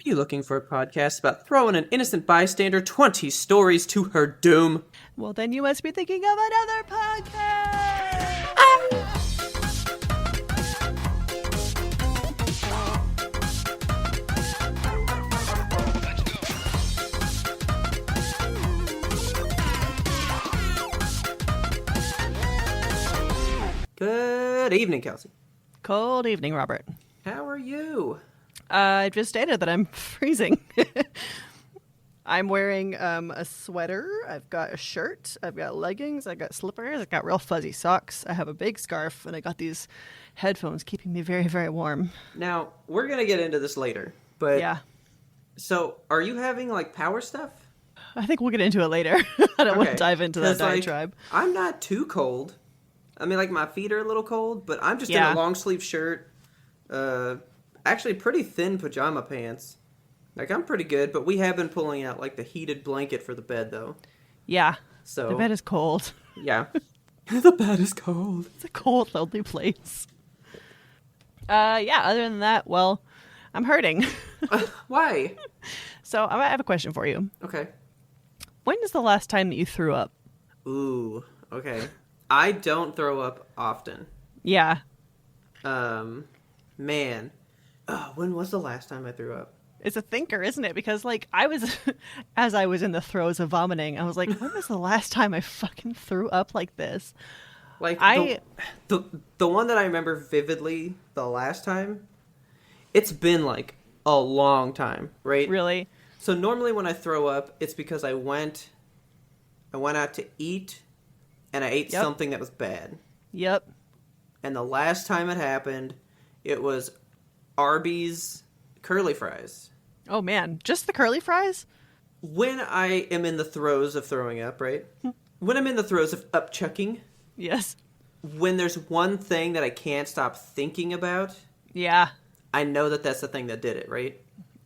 You looking for a podcast about throwing an innocent bystander 20 stories to her doom? Well, then you must be thinking of another podcast. Good evening, Kelsey. Cold evening, Robert. How are you? I just stated that I'm freezing. I'm wearing a sweater. I've got a shirt. I've got leggings. I've got slippers. I've got real fuzzy socks. I have a big scarf, and I got these headphones keeping me very, very warm. Now, we're going to get into this later, but... Yeah. So, are you having, power stuff? I think we'll get into it later. I don't want to dive into that diatribe. I'm not too cold. I mean, my feet are a little cold, but I'm just in a long-sleeve shirt. Actually, pretty thin pajama pants. I'm pretty good, but we have been pulling out, the heated blanket for the bed, though. Yeah. So the bed is cold. Yeah. The bed is cold. It's a cold, lonely place. Yeah, other than that, well, I'm hurting. Why? So, I have a question for you. Okay. When is the last time that you threw up? Ooh, okay. I don't throw up often. Yeah. Man. Oh, when was the last time I threw up? It's a thinker, isn't it? Because, as I was in the throes of vomiting, I was like, when was the last time I fucking threw up like this? The one that I remember vividly the last time, it's been, a long time, right? Really? So normally when I throw up, it's because I went out to eat, and I ate something that was bad. Yep. And the last time it happened, it was Arby's curly fries. Oh, man. Just the curly fries? When I am in the throes of throwing up, right? When I'm in the throes of upchucking. Yes. When there's one thing that I can't stop thinking about. Yeah. I know that that's the thing that did it, right?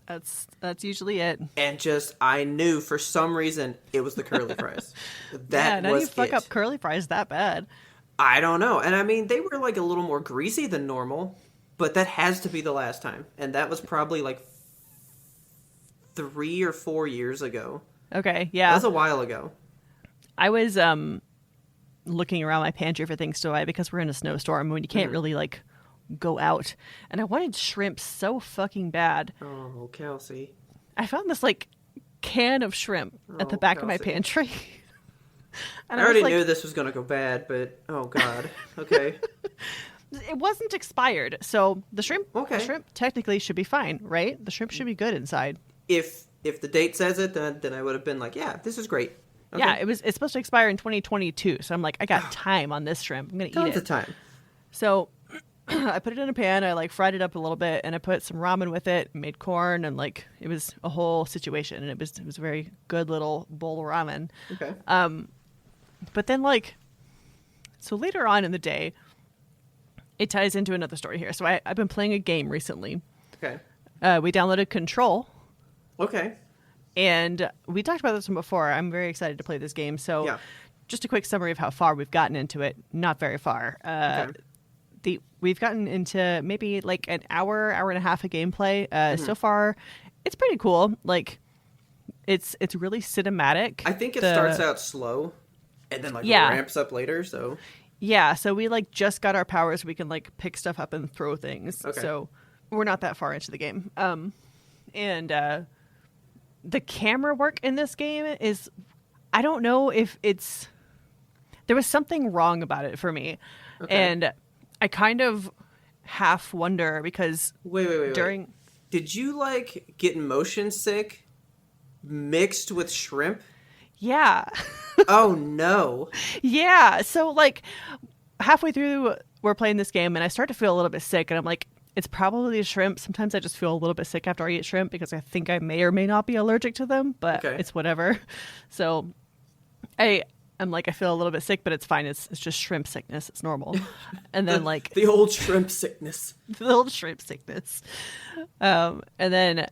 That's usually it. And I knew for some reason it was the curly fries. That was it. Fuck up curly fries that bad. I don't know. And I mean, they were a little more greasy than normal, but that has to be the last time. And that was probably 3 or 4 years ago. Okay, yeah. That was a while ago. I was looking around my pantry for things to buy because we're in a snowstorm when you can't really go out. And I wanted shrimp so fucking bad. Oh, Kelsey. I found this can of shrimp at the back of my pantry. And I already knew this was going to go bad, but oh god. Okay. It wasn't expired, so the shrimp technically should be fine, right? The shrimp should be good inside. If the date says it, then I would have been yeah, this is great. Okay. Yeah, it's supposed to expire in 2022, so I'm I got time on this shrimp. I'm going to eat it. Tons of time. So I put it in a pan, I fried it up a little bit, and I put some ramen with it, made corn, and it was a whole situation, and it was a very good little bowl of ramen. Okay. But then so later on in the day, it ties into another story here. So I've been playing a game recently. Okay. We downloaded Control. Okay. And we talked about this one before. I'm very excited to play this game. So just a quick summary of how far we've gotten into it. Not very far. We've gotten into maybe an hour and a half of gameplay. So far, it's pretty cool. It's really cinematic. I think it starts out slow and then ramps up later. So yeah, so we just got our powers. We can pick stuff up and throw things. Okay. So we're not that far into the game. And the camera work in this game is, I don't know if there was something wrong about it for me. Okay. And I kind of half wonder because wait. Did you get motion sick mixed with shrimp? Yeah. Oh no. Yeah. So halfway through we're playing this game and I start to feel a little bit sick and I'm it's probably shrimp. Sometimes I just feel a little bit sick after I eat shrimp because I think I may or may not be allergic to them, but it's whatever. So I'm I feel a little bit sick, but it's fine. It's just shrimp sickness. It's normal. And then the old shrimp sickness. The old shrimp sickness. And then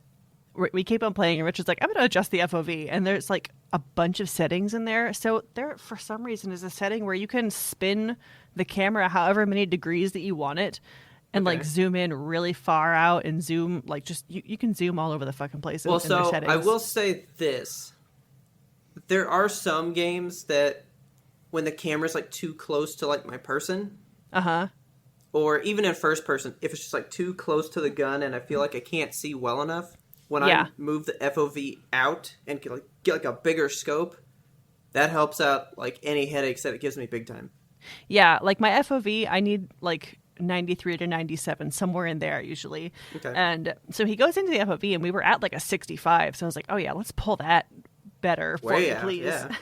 we keep on playing and Richard's I'm going to adjust the FOV. And there's a bunch of settings in there. So there, for some reason, is a setting where you can spin the camera however many degrees that you want it. and like zoom in really far out and zoom like just you can zoom all over the fucking place. Well, in their so settings. I will say this: there are some games that when the camera's like too close to like my person, or even in first person, if it's just like too close to the gun and I feel like I can't see well enough, when I move the FOV out and get like a bigger scope, that helps out like any headaches that it gives me big time. Yeah, like my FOV, I need like 93 to 97, somewhere in there usually. Okay. And so he goes into the FOV and we were at like a 65. So I was like, oh yeah, let's pull that better for me, please. Yeah.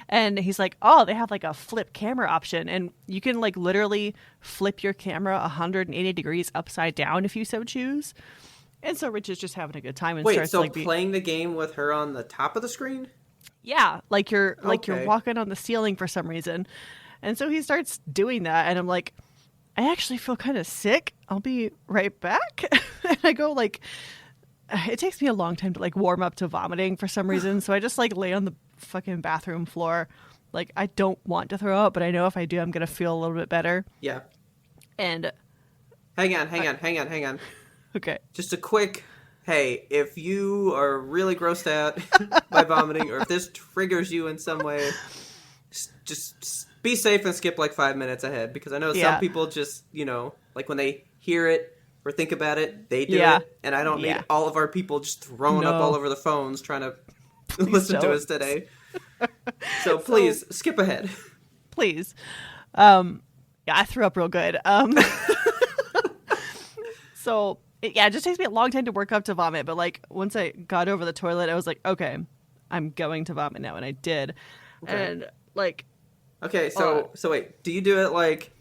And he's like, oh, they have like a flip camera option. And you can like literally flip your camera 180 degrees upside down if you so choose. And so Rich is just having a good time. And starts, so like, playing the game with her on the top of the screen? Yeah, like you're walking on the ceiling for some reason. And so he starts doing that, and I'm like, I actually feel kind of sick. I'll be right back. And I go like, it takes me a long time to like warm up to vomiting for some reason. So I just like lay on the fucking bathroom floor. Like I don't want to throw up, but I know if I do, I'm going to feel a little bit better. Yeah. And hang on. Okay. Just a quick, hey, if you are really grossed out by vomiting, or if this triggers you in some way, just be safe and skip like 5 minutes ahead, because I know some people just, like when they hear it or think about it, they do it, and I don't need all of our people just throwing up all over the phones trying to listen to us today. So please skip ahead. Please. I threw up real good. So it just takes me a long time to work up to vomit, but like once I got over the toilet, I was like, okay, I'm going to vomit now, and I did. Okay. And like, okay, so wait, do you do it like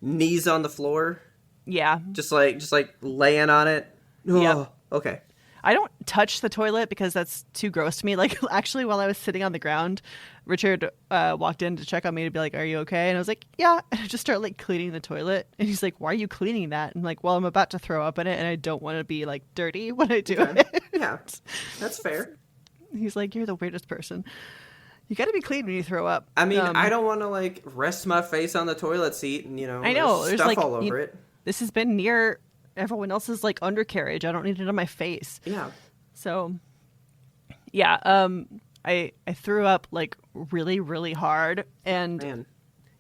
knees on the floor? Yeah. Just like laying on it? Yeah. Okay. I don't touch the toilet because that's too gross to me. Like, actually, while I was sitting on the ground, Richard walked in to check on me to be like, are you okay? And I was like, yeah. And I just started, like, cleaning the toilet. And he's like, why are you cleaning that? And I'm like, well, I'm about to throw up in it, and I don't want to be, like, dirty when I do it. Yeah, that's fair. He's like, you're the weirdest person. You got to be clean when you throw up. I mean, I don't want to, like, rest my face on the toilet seat and, I know, there's stuff like, all over it. This has been near everyone else's, like, undercarriage. I don't need it on my face. Yeah. So, yeah, I threw up like really, really hard, and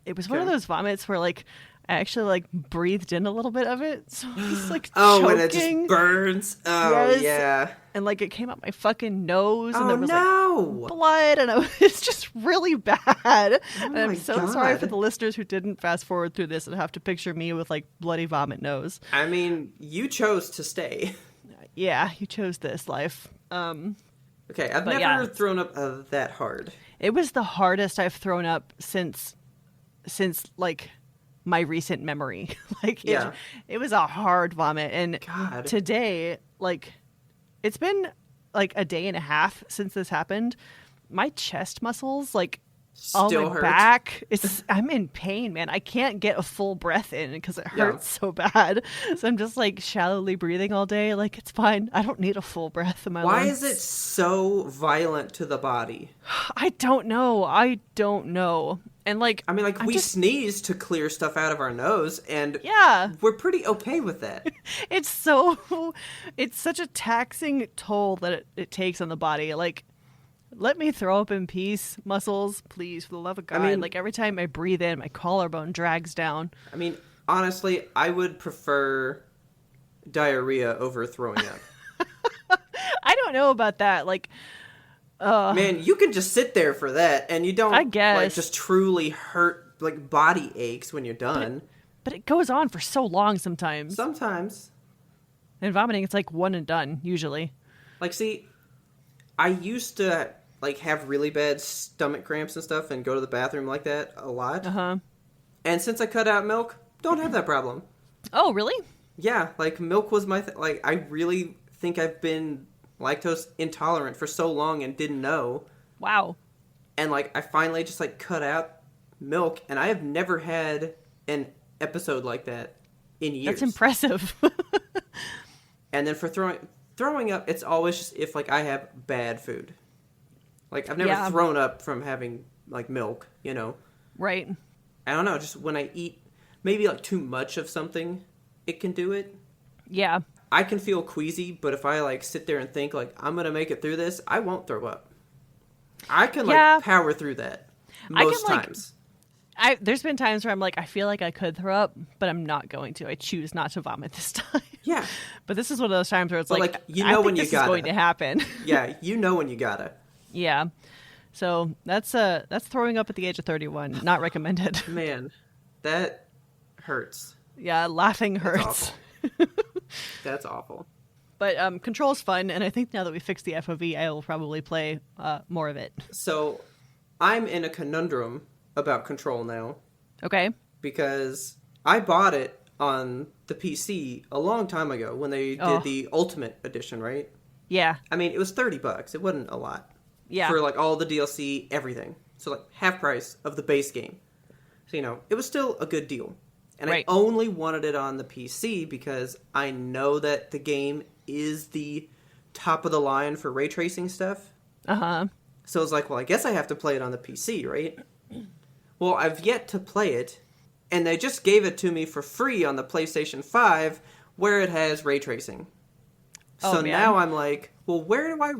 it was one of those vomits where like I actually like breathed in a little bit of it, so I was like choking. When it just burns. Oh yes. Yeah, and like it came out my fucking nose, and there was like blood, and it's just really bad. And I'm so sorry for the listeners who didn't fast forward through this and have to picture me with like bloody vomit nose. I mean, you chose to stay. Yeah, you chose this life. Okay, I've never thrown up that hard. It was the hardest I've thrown up since like my recent memory. Like it was a hard vomit, and today, like, it's been like a day and a half since this happened. My chest muscles, like, still my hurt. Back, I'm in pain, man. I can't get a full breath in because it hurts so bad. So I'm just like shallowly breathing all day. Like, it's fine. I don't need a full breath in my lungs. Why is it so violent to the body? I don't know. And like, I mean, like, we sneeze to clear stuff out of our nose, and we're pretty okay with that. It's such a taxing toll that it takes on the body. Like, let me throw up in peace, muscles, please, for the love of God. I mean, like, every time I breathe in, my collarbone drags down. I mean, honestly, I would prefer diarrhea over throwing up. I don't know about that. Like, man, you can just sit there for that, and you don't, I guess, like, just truly hurt, like, body aches when you're done. But it goes on for so long sometimes. And vomiting, it's like one and done, usually. Like, see, I used to, like, have really bad stomach cramps and stuff and go to the bathroom like that a lot. And since I cut out milk, don't have that problem. Oh, really? Yeah, like, milk was my like, I really think I've been lactose intolerant for so long and didn't know. Wow. And, like, I finally just, like, cut out milk, and I have never had an episode like that in years. That's impressive. And then for throwing up, it's always just if, like, I have bad food. Like, I've never thrown up from having, like, milk, Right. I don't know, just when I eat maybe, like, too much of something, it can do it. Yeah. I can feel queasy, but if I like sit there and think like I'm gonna make it through this, I won't throw up. I can like power through that most times. There's been times where I'm like, I feel like I could throw up, but I'm not going to. I choose not to vomit this time. Yeah. But this is one of those times where it's like you know when you gotta. Is going to happen. Yeah, you know when you gotta. Yeah. So that's throwing up at the age of 31. Not recommended. Man, that hurts. Yeah, laughing hurts. That's awful. But Control's fun, and I think now that we fixed the FOV, I will probably play more of it. So I'm in a conundrum about Control now. Okay. Because I bought it on the PC a long time ago when they did the Ultimate Edition, right? Yeah. I mean, it was $30. It wasn't a lot. Yeah. For like all the DLC, everything. So like half price of the base game. So, you know, it was still a good deal. And I only wanted it on the PC because I know that the game is the top of the line for ray tracing stuff. Uh-huh. So I was like, well, I guess I have to play it on the PC, right? Well, I've yet to play it, and they just gave it to me for free on the PlayStation 5, where it has ray tracing. So now I'm like, well, where do I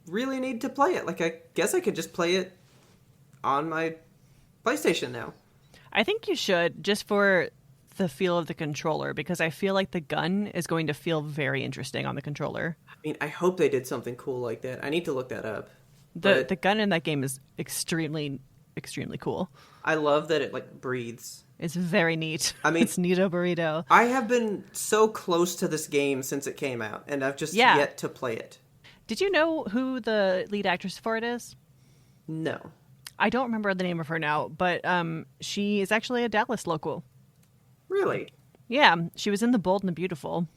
really need to play it? Like, I guess I could just play it on my PlayStation now. I think you should, just for the feel of the controller, because I feel like the gun is going to feel very interesting on the controller. I mean, I hope they did something cool like that. I need to look that up. The gun in that game is extremely, extremely cool. I love that it, like, breathes. It's very neat. I mean, it's neato burrito. I have been so close to this game since it came out, and I've just yet to play it. Did you know who the lead actress for it is? No. I don't remember the name of her now, but she is actually a Dallas local. Really? Yeah, she was in The Bold and the Beautiful.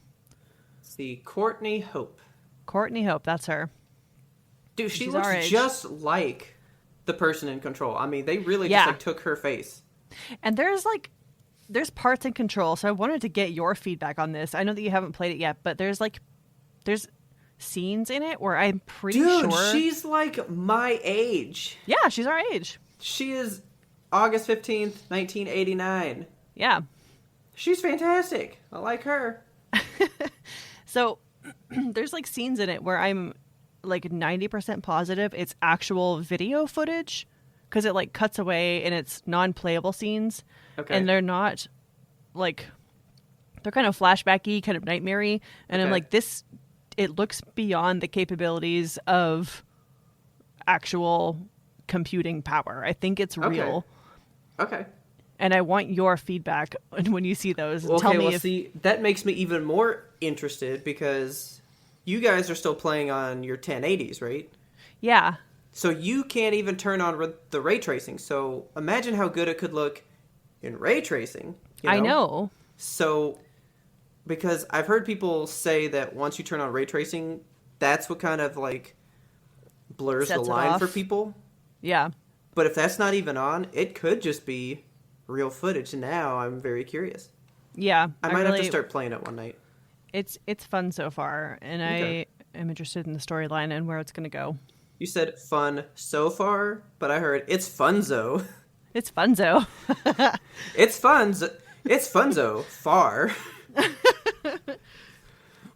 Let's see, Courtney Hope. Courtney Hope, that's her. Dude, she looks just like the person in Control. I mean, they really just like took her face. And there's parts in Control, so I wanted to get your feedback on this. I know that you haven't played it yet, but there's scenes in it where I'm pretty sure... Dude, she's like my age. Yeah, she's our age. She is August 15th, 1989. Yeah. She's fantastic. I like her. So there's like scenes in it where I'm like 90% positive it's actual video footage, because it like cuts away and it's non-playable scenes. Okay. And they're not like, they're kind of flashbacky, kind of nightmare-y. And I'm like, it looks beyond the capabilities of actual computing power. I think it's real. Okay. And I want your feedback when you see those. Okay, tell me see, that makes me even more interested, because you guys are still playing on your 1080s, right? Yeah. So you can't even turn on the ray tracing. So imagine how good it could look in ray tracing. You know? I know. So, because I've heard people say that once you turn on ray tracing, that's what kind of like blurs the line for people. Yeah. But if that's not even on, it could just be real footage. Now I'm very curious. Yeah. I might have to start playing it one night. It's fun so far, and I am interested in the storyline and where it's going to go. You said fun so far, but I heard it's funzo. It's funzo. It's funzo far.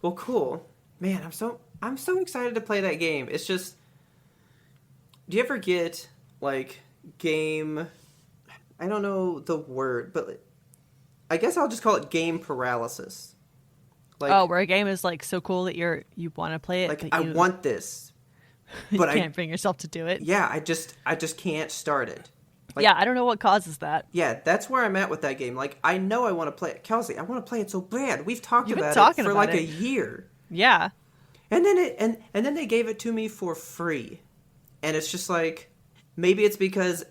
Well, cool. Man, I'm so excited to play that game. It's just, do you ever get like game, I don't know the word, but I guess I'll just call it game paralysis. Like, where a game is like so cool that you want to play it. Like, I want this, but I can't bring yourself to do it. Yeah, I just can't start it. Like, yeah, I don't know what causes that. Yeah, that's where I'm at with that game. Like, I know I want to play it. Kelsey, I want to play it so bad. We've talked about it for like a year. Yeah. And then then they gave it to me for free. And it's just like, maybe it's because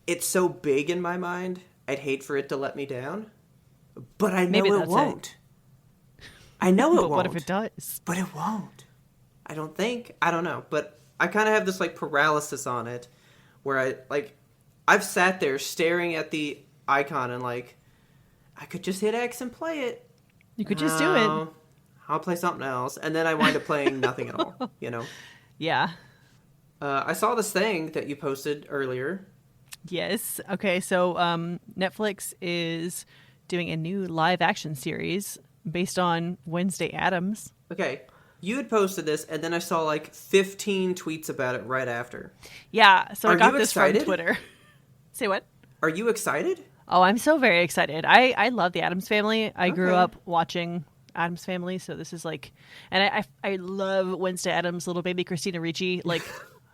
it's so big in my mind, I'd hate for it to let me down. But I know it won't. I know it won't. What if it does? But it won't. I don't think. I don't know. But I kind of have this like paralysis on it where I've sat there staring at the icon and like, I could just hit X and play it. You could just do it. I'll play something else. And then I wind up playing nothing at all, you know? Yeah. I saw this thing that you posted earlier. Yes. Okay, so Netflix is doing a new live action series based on Wednesday Addams. Okay. You had posted this, and then I saw like 15 tweets about it right after. Yeah, so I got this excited? from Twitter. Say what? Are you excited? Oh, I'm so very excited. I love the Addams Family. I grew up watching Addams Family, so this is like, and I love Wednesday Addams' little baby Christina Ricci, like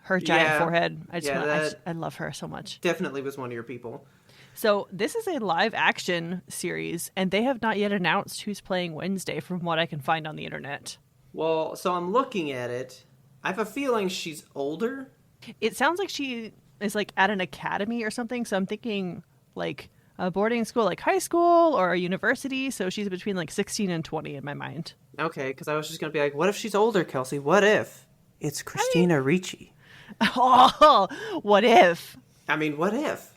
her giant forehead. I love her so much. Definitely was one of your people. So this is a live action series, and they have not yet announced who's playing Wednesday from what I can find on the internet. Well, so I'm looking at it. I have a feeling she's older. It sounds like she is like at an academy or something, so I'm thinking like a boarding school, like high school or a university. So she's between like 16 and 20 in my mind. Okay, because I was just going to be like, what if she's older, Kelsey? What if it's Christina Ricci? Oh, what if? I mean, what if?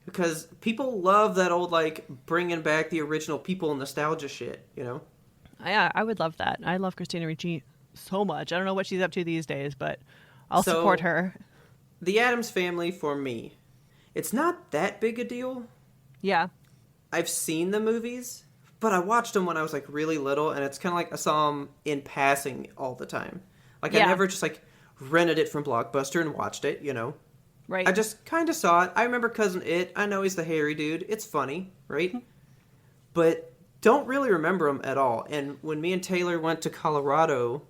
Because people love that old, like, bringing back the original people nostalgia shit, you know? Yeah, I would love that. I love Christina Ricci so much. I don't know what she's up to these days, but I'll support her. The Addams Family, for me, it's not that big a deal. Yeah. I've seen the movies, but I watched them when I was, like, really little, and it's kind of like I saw them in passing all the time. Like, I never just, like, rented it from Blockbuster and watched it, you know? Right. I just kind of saw it. I remember Cousin It. I know he's the hairy dude. It's funny, right? But don't really remember him at all. And when me and Taylor went to Colorado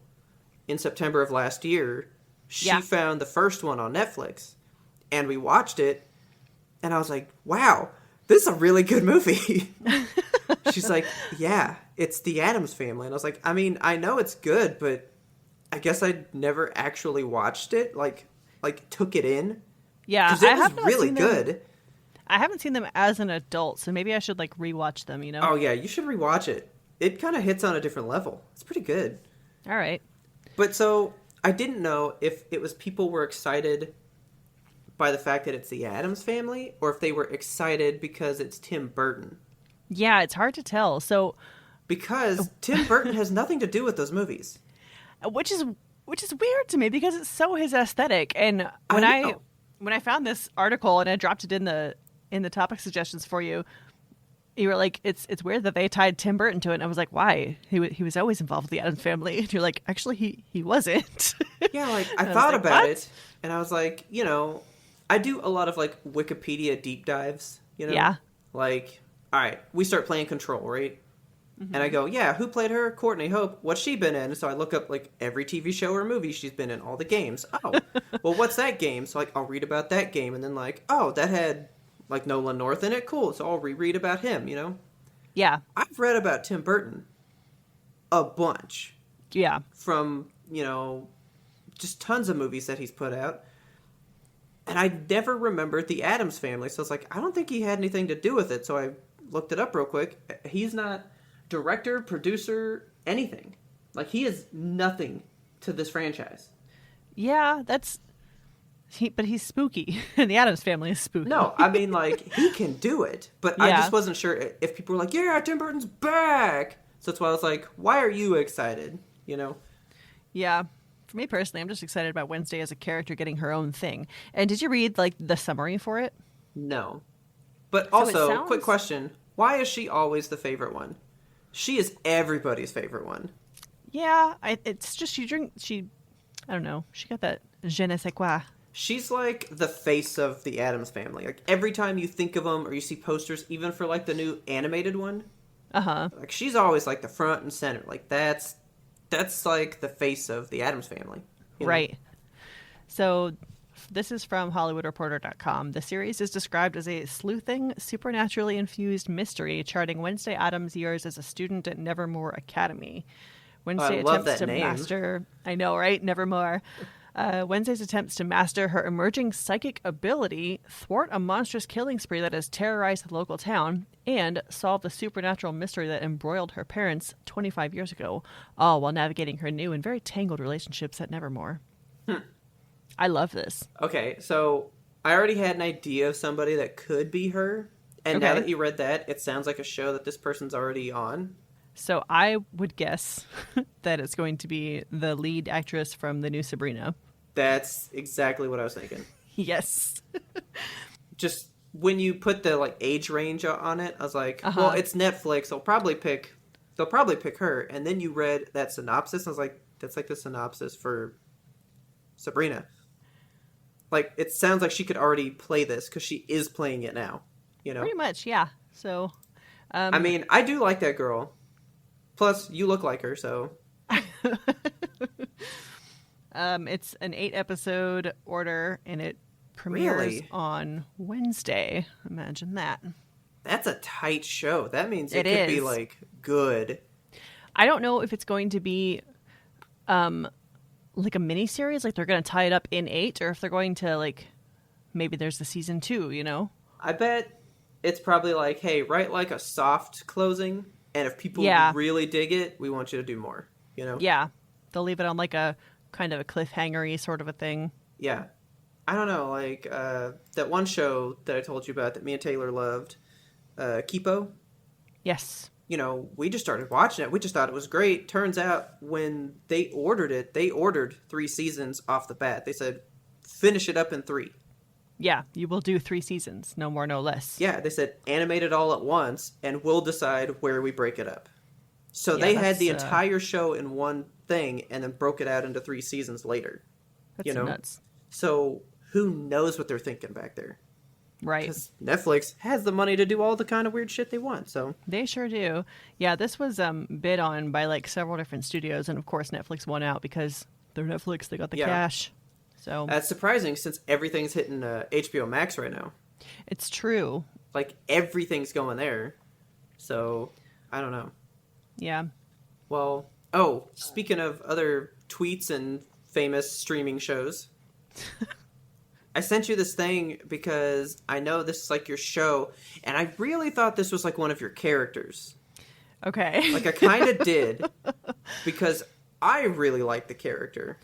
in September of last year, she found the first one on Netflix. And we watched it. And I was like, wow, this is a really good movie. She's like, yeah, it's the Addams Family. And I was like, I mean, I know it's good, but I guess I never actually watched it. Like took it in. Yeah, because it was really good. I haven't seen them as an adult, so maybe I should like rewatch them. You know? Oh yeah, you should rewatch it. It kind of hits on a different level. It's pretty good. All right. But so I didn't know if it was people were excited by the fact that it's the Addams Family, or if they were excited because it's Tim Burton. Yeah, it's hard to tell. So because Tim Burton has nothing to do with those movies, which is weird to me because it's so his aesthetic. And when I found this article and I dropped it in the topic suggestions for you, you were like, it's weird that they tied Tim Burton to it. And I was like, why? He was always involved with the Addams Family. And you're like, actually, he wasn't. Yeah, like I thought about it, and I was like, you know, I do a lot of like Wikipedia deep dives. You know, yeah. Like, all right, we start playing Control, right? Mm-hmm. And I go, yeah, who played her? Courtney Hope. What's she been in? So I look up, like, every TV show or movie she's been in, all the games. Oh, well, what's that game? So, like, I'll read about that game. And then, like, oh, that had, like, Nolan North in it? Cool. So I'll reread about him, you know? Yeah. I've read about Tim Burton a bunch. Yeah. From, you know, just tons of movies that he's put out. And I never remembered the Addams Family. So I was like, I don't think he had anything to do with it. So I looked it up real quick. He's not director, producer, anything. Like, he is nothing to this franchise. Yeah, but he's spooky. And the Addams Family is spooky. No, I mean, like, he can do it. But I just wasn't sure if people were like, yeah, Tim Burton's back. So that's why I was like, why are you excited? You know? Yeah. For me personally, I'm just excited about Wednesday as a character getting her own thing. And did you read, like, the summary for it? No. So also, quick question. Why is she always the favorite one? She is everybody's favorite one. Yeah, it's just I don't know. She got that je ne sais quoi. She's like the face of the Addams Family. Like, every time you think of them or you see posters, even for like the new animated one, like, she's always like the front and center. Like, that's like the face of the Addams Family. Right. Know? So this is from HollywoodReporter.com. The series is described as a sleuthing, supernaturally infused mystery charting Wednesday Addams' years as a student at Nevermore Academy. Wednesday attempts to master... I know, right? Nevermore. Wednesday's attempts to master her emerging psychic ability, thwart a monstrous killing spree that has terrorized the local town, and solve the supernatural mystery that embroiled her parents 25 years ago, all while navigating her new and very tangled relationships at Nevermore. I love this. Okay, so I already had an idea of somebody that could be her, and now that you read that, it sounds like a show that this person's already on. So I would guess that it's going to be the lead actress from the new Sabrina. That's exactly what I was thinking. Yes. Just when you put the like age range on it, I was like, well, it's Netflix. I'll probably pick they'll probably pick her. And then you read that synopsis, and I was like, that's like the synopsis for Sabrina. Like, it sounds like she could already play this because she is playing it now, you know? Pretty much, yeah. So, I mean, I do like that girl. Plus, you look like her, so. It's an 8-episode order, and it premieres on Wednesday. Imagine that. That's a tight show. That means it could be, like, good. I don't know if it's going to be, like a mini-series, like they're going to tie it up in 8, or if they're going to, like, maybe there's the season 2, you know? I bet it's probably like, hey, write, like, a soft closing, and if people really dig it, we want you to do more, you know? Yeah. They'll leave it on, like, a kind of a cliffhanger-y sort of a thing. Yeah. I don't know, like, that one show that I told you about that me and Taylor loved, Kipo. Yes. You know, we just started watching it. We just thought it was great. Turns out when they ordered it, they ordered 3 seasons off the bat. They said, finish it up in 3. Yeah, you will do 3 seasons. No more, no less. Yeah, they said, animate it all at once, and we'll decide where we break it up. So they had the entire show in one thing, and then broke it out into 3 seasons later. That's nuts. So who knows what they're thinking back there? Right. Because Netflix has the money to do all the kind of weird shit they want, so. They sure do. Yeah, this was bid on by, like, several different studios, and of course Netflix won out because they're Netflix, they got the cash. So that's surprising since everything's hitting HBO Max right now. It's true. Like, everything's going there. So, I don't know. Yeah. Well, speaking of other tweets and famous streaming shows, I sent you this thing because I know this is like your show, and I really thought this was like one of your characters. Okay. Like, I kind of did, because I really like the character.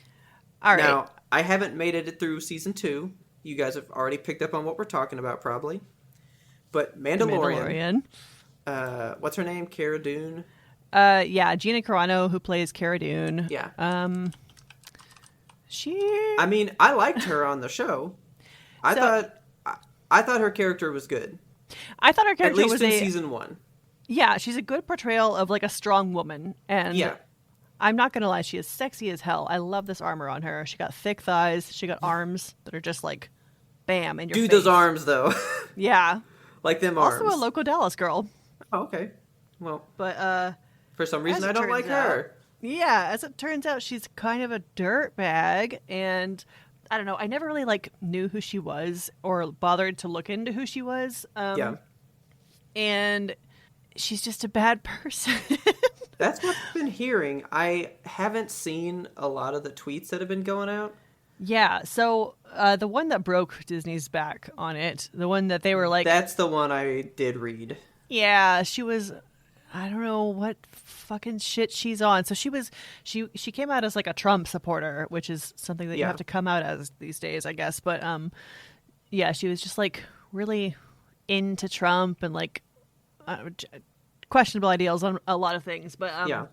All right. Now, I haven't made it through season 2. You guys have already picked up on what we're talking about, probably. But Mandalorian. What's her name? Cara Dune? Yeah, Gina Carano, who plays Cara Dune. Yeah. I mean, I liked her on the show. I thought her character was good. I thought her character was at least in season 1. Yeah, she's a good portrayal of, like, a strong woman, and I'm not gonna lie, she is sexy as hell. I love this armor on her. She got thick thighs. She got arms that are just like, bam, in your face. Dude, those arms though. Yeah, like them arms. Also a local Dallas girl. Oh, okay. Well, but for some reason I don't like her. Yeah, as it turns out, she's kind of a dirtbag, and I don't know. I never really knew who she was or bothered to look into who she was. And she's just a bad person. That's what I've been hearing. I haven't seen a lot of the tweets that have been going out. Yeah, so the one that broke Disney's back on it, the one that they were like... That's the one I did read. Yeah, she was... I don't know what fucking shit she's on. So she came out as like a Trump supporter, which is something that you have to come out as these days, I guess. But yeah, she was just like really into Trump and like questionable ideals on a lot of things. But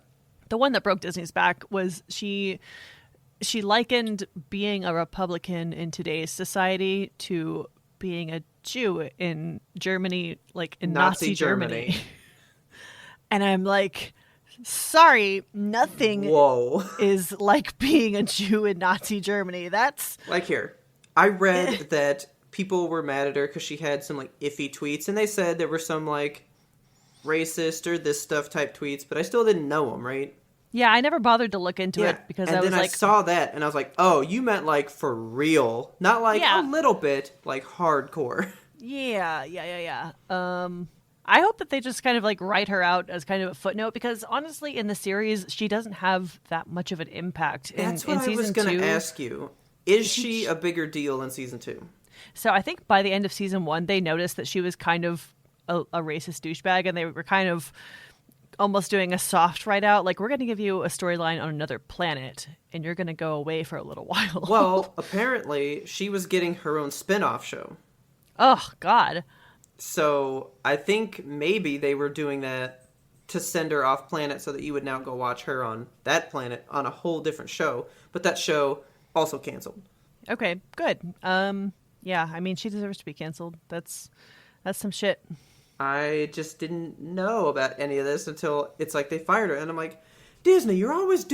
the one that broke Disney's back was she likened being a Republican in today's society to being a Jew in Germany, like in Nazi Germany. And I'm like, sorry, nothing is like being a Jew in Nazi Germany. That's... Like here, I read that people were mad at her because she had some like iffy tweets, and they said there were some like racist or this stuff type tweets, but I still didn't know them, right? Yeah, I never bothered to look into it because I was like... I saw that, and I was like, oh, you meant like for real. Not like a little bit, like hardcore. Yeah. I hope that they just kind of like write her out as kind of a footnote because honestly, in the series, she doesn't have that much of an impact. That's what I was going to ask you. Is she a bigger deal in season 2? So I think by the end of season 1, they noticed that she was kind of a racist douchebag, and they were kind of almost doing a soft write out. Like, we're going to give you a storyline on another planet, and you're going to go away for a little while. Well, apparently, she was getting her own spin-off show. Oh, God. So I think maybe they were doing that to send her off planet so that you would now go watch her on that planet on a whole different show. But that show also canceled. Okay, good. Yeah, I mean, she deserves to be canceled. That's some shit. I just didn't know about any of this until it's like they fired her, and I'm like, Disney, you're always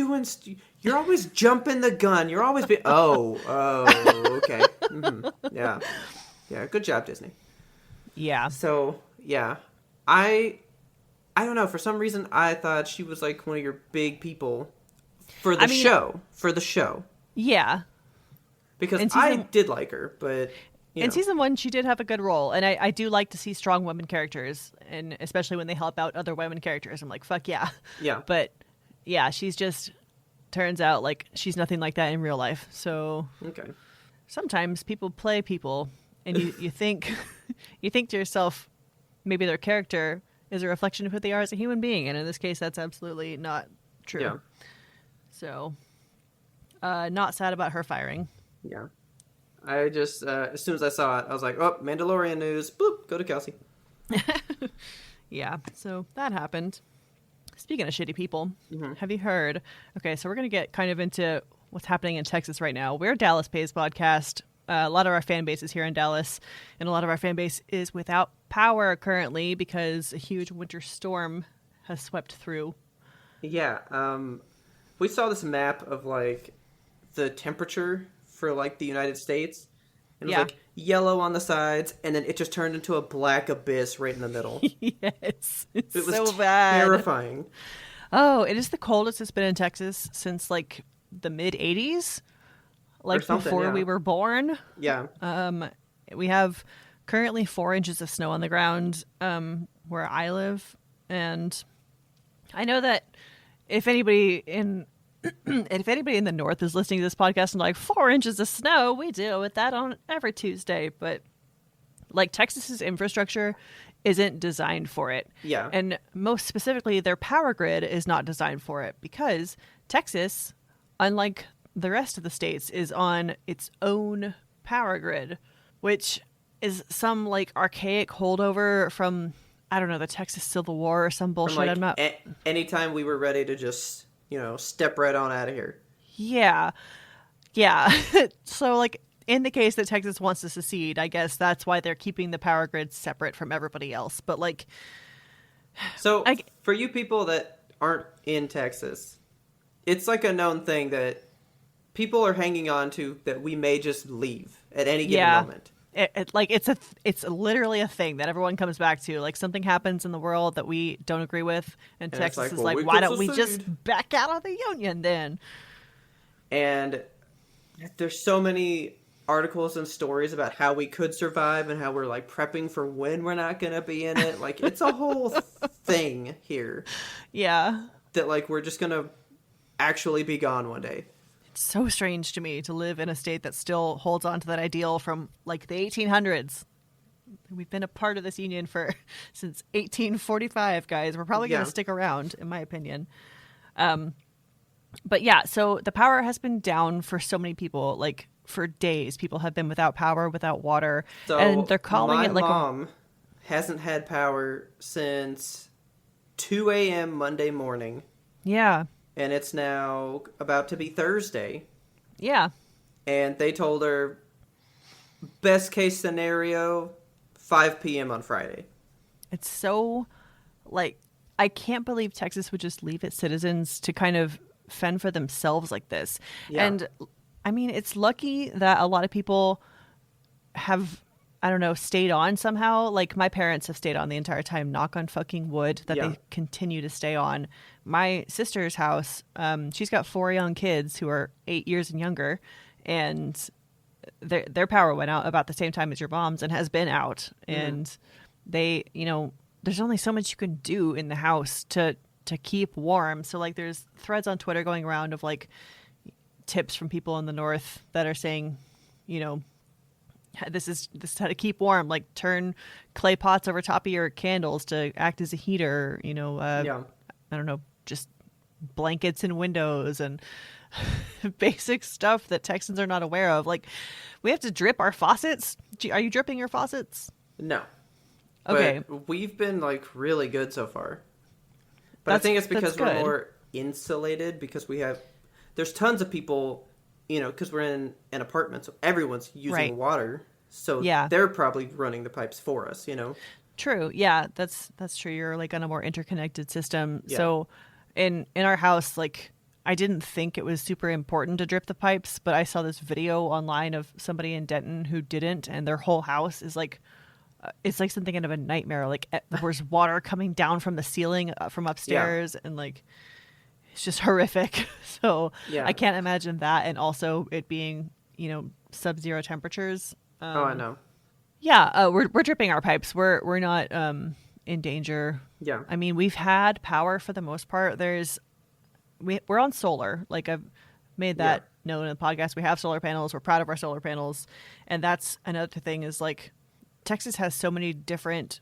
you're always jumping the gun. You're always okay, yeah, good job, Disney. Yeah. So yeah, I don't know. For some reason, I thought she was like one of your big people for the show. For the show, yeah. Because I did like her, but in season 1, she did have a good role, and I do like to see strong women characters, and especially when they help out other women characters. I'm like, fuck yeah. Yeah. But yeah, she's just turns out like she's nothing like that in real life. So okay. Sometimes people play people, and you think you think to yourself, maybe their character is a reflection of who they are as a human being, and in this case, that's absolutely not true. Yeah. So, not sad about her firing. Yeah. I just, as soon as I saw it, I was like, oh, Mandalorian news. Boop, go to Kelsey. Yeah, so that happened. Speaking of shitty people, have you heard? Okay, so we're going to get kind of into what's happening in Texas right now. We're a Dallas-based podcast. A lot of our fan base is here in Dallas, and a lot of our fan base is without power currently because a huge winter storm has swept through. Yeah, we saw this map of, like, the temperature for like the United States, and it was like yellow on the sides, and then it just turned into a black abyss right in the middle. Yes, it was so bad, terrifying. Oh, it is the coldest it's been in Texas since like the mid '80s, like before we were born. Yeah. We have currently 4 inches of snow on the ground where I live, and I know that if anybody in the north is listening to this podcast and like 4 inches of snow, we deal with that on every Tuesday. But like Texas's infrastructure isn't designed for it. Yeah. And most specifically, their power grid is not designed for it because Texas, unlike the rest of the states, is on its own power grid, which is some like archaic holdover from, I don't know, the Texas Civil War or some bullshit. Like, I'm not. Anytime we were ready to just, step right on out of here. Yeah. So, like, in the case that Texas wants to secede, I guess that's why they're keeping the power grid separate from everybody else. But, like... So, for you people that aren't in Texas, it's like a known thing that people are hanging on to that we may just leave at any given moment. It's literally a thing that everyone comes back to. Like, something happens in the world that we don't agree with, and Texas is like, why don't we just back out of the union then? And there's so many articles and stories about how we could survive and how we're like prepping for when we're not going to be in it. Like, it's a whole thing here. Yeah. That like we're just going to actually be gone one day. It's so strange to me to live in a state that still holds on to that ideal from like the 1800s. We've been a part of this union since 1845, guys. We're probably going to stick around, in my opinion. But yeah, so the power has been down for so many people. Like, for days, people have been without power, without water. So and they're calling it like... My mom hasn't had power since 2 a.m. Monday morning. Yeah. And it's now about to be Thursday. Yeah. And they told her, best case scenario, 5 p.m. on Friday. It's so, like, I can't believe Texas would just leave its citizens to kind of fend for themselves like this. Yeah. And, I mean, it's lucky that a lot of people have, I don't know, stayed on somehow. Like, my parents have stayed on the entire time, knock on fucking wood, that they continue to stay on. My sister's house, she's got 4 young kids who are 8 years and younger, and their power went out about the same time as your mom's and has been out. And they, there's only so much you can do in the house to keep warm. So, like, there's threads on Twitter going around of, like, tips from people in the north that are saying, this is how to keep warm. Like, turn clay pots over top of your candles to act as a heater. I don't know, just blankets and windows and basic stuff that Texans are not aware of. Like, we have to drip our faucets. Are you dripping your faucets? No. Okay. But we've been like really good so far. But I think it's because we're more insulated because there's tons of people, because we're in an apartment, so everyone's using water. So they're probably running the pipes for us, True. Yeah, that's true. You're like on a more interconnected system. Yeah. So in our house, like I didn't think it was super important to drip the pipes, but I saw this video online of somebody in Denton who didn't, and their whole house is like it's like something out of a nightmare. Like there's water coming down from the ceiling from upstairs, and like it's just horrific. So Yeah. I can't imagine that, and also it being sub-zero temperatures. Oh, I know. Yeah, we're dripping our pipes. We're not in danger. Yeah. I mean, we've had power for the most part. We're on solar. Like I've made that known in the podcast. We have solar panels. We're proud of our solar panels, and that's another thing. Is like Texas has so many different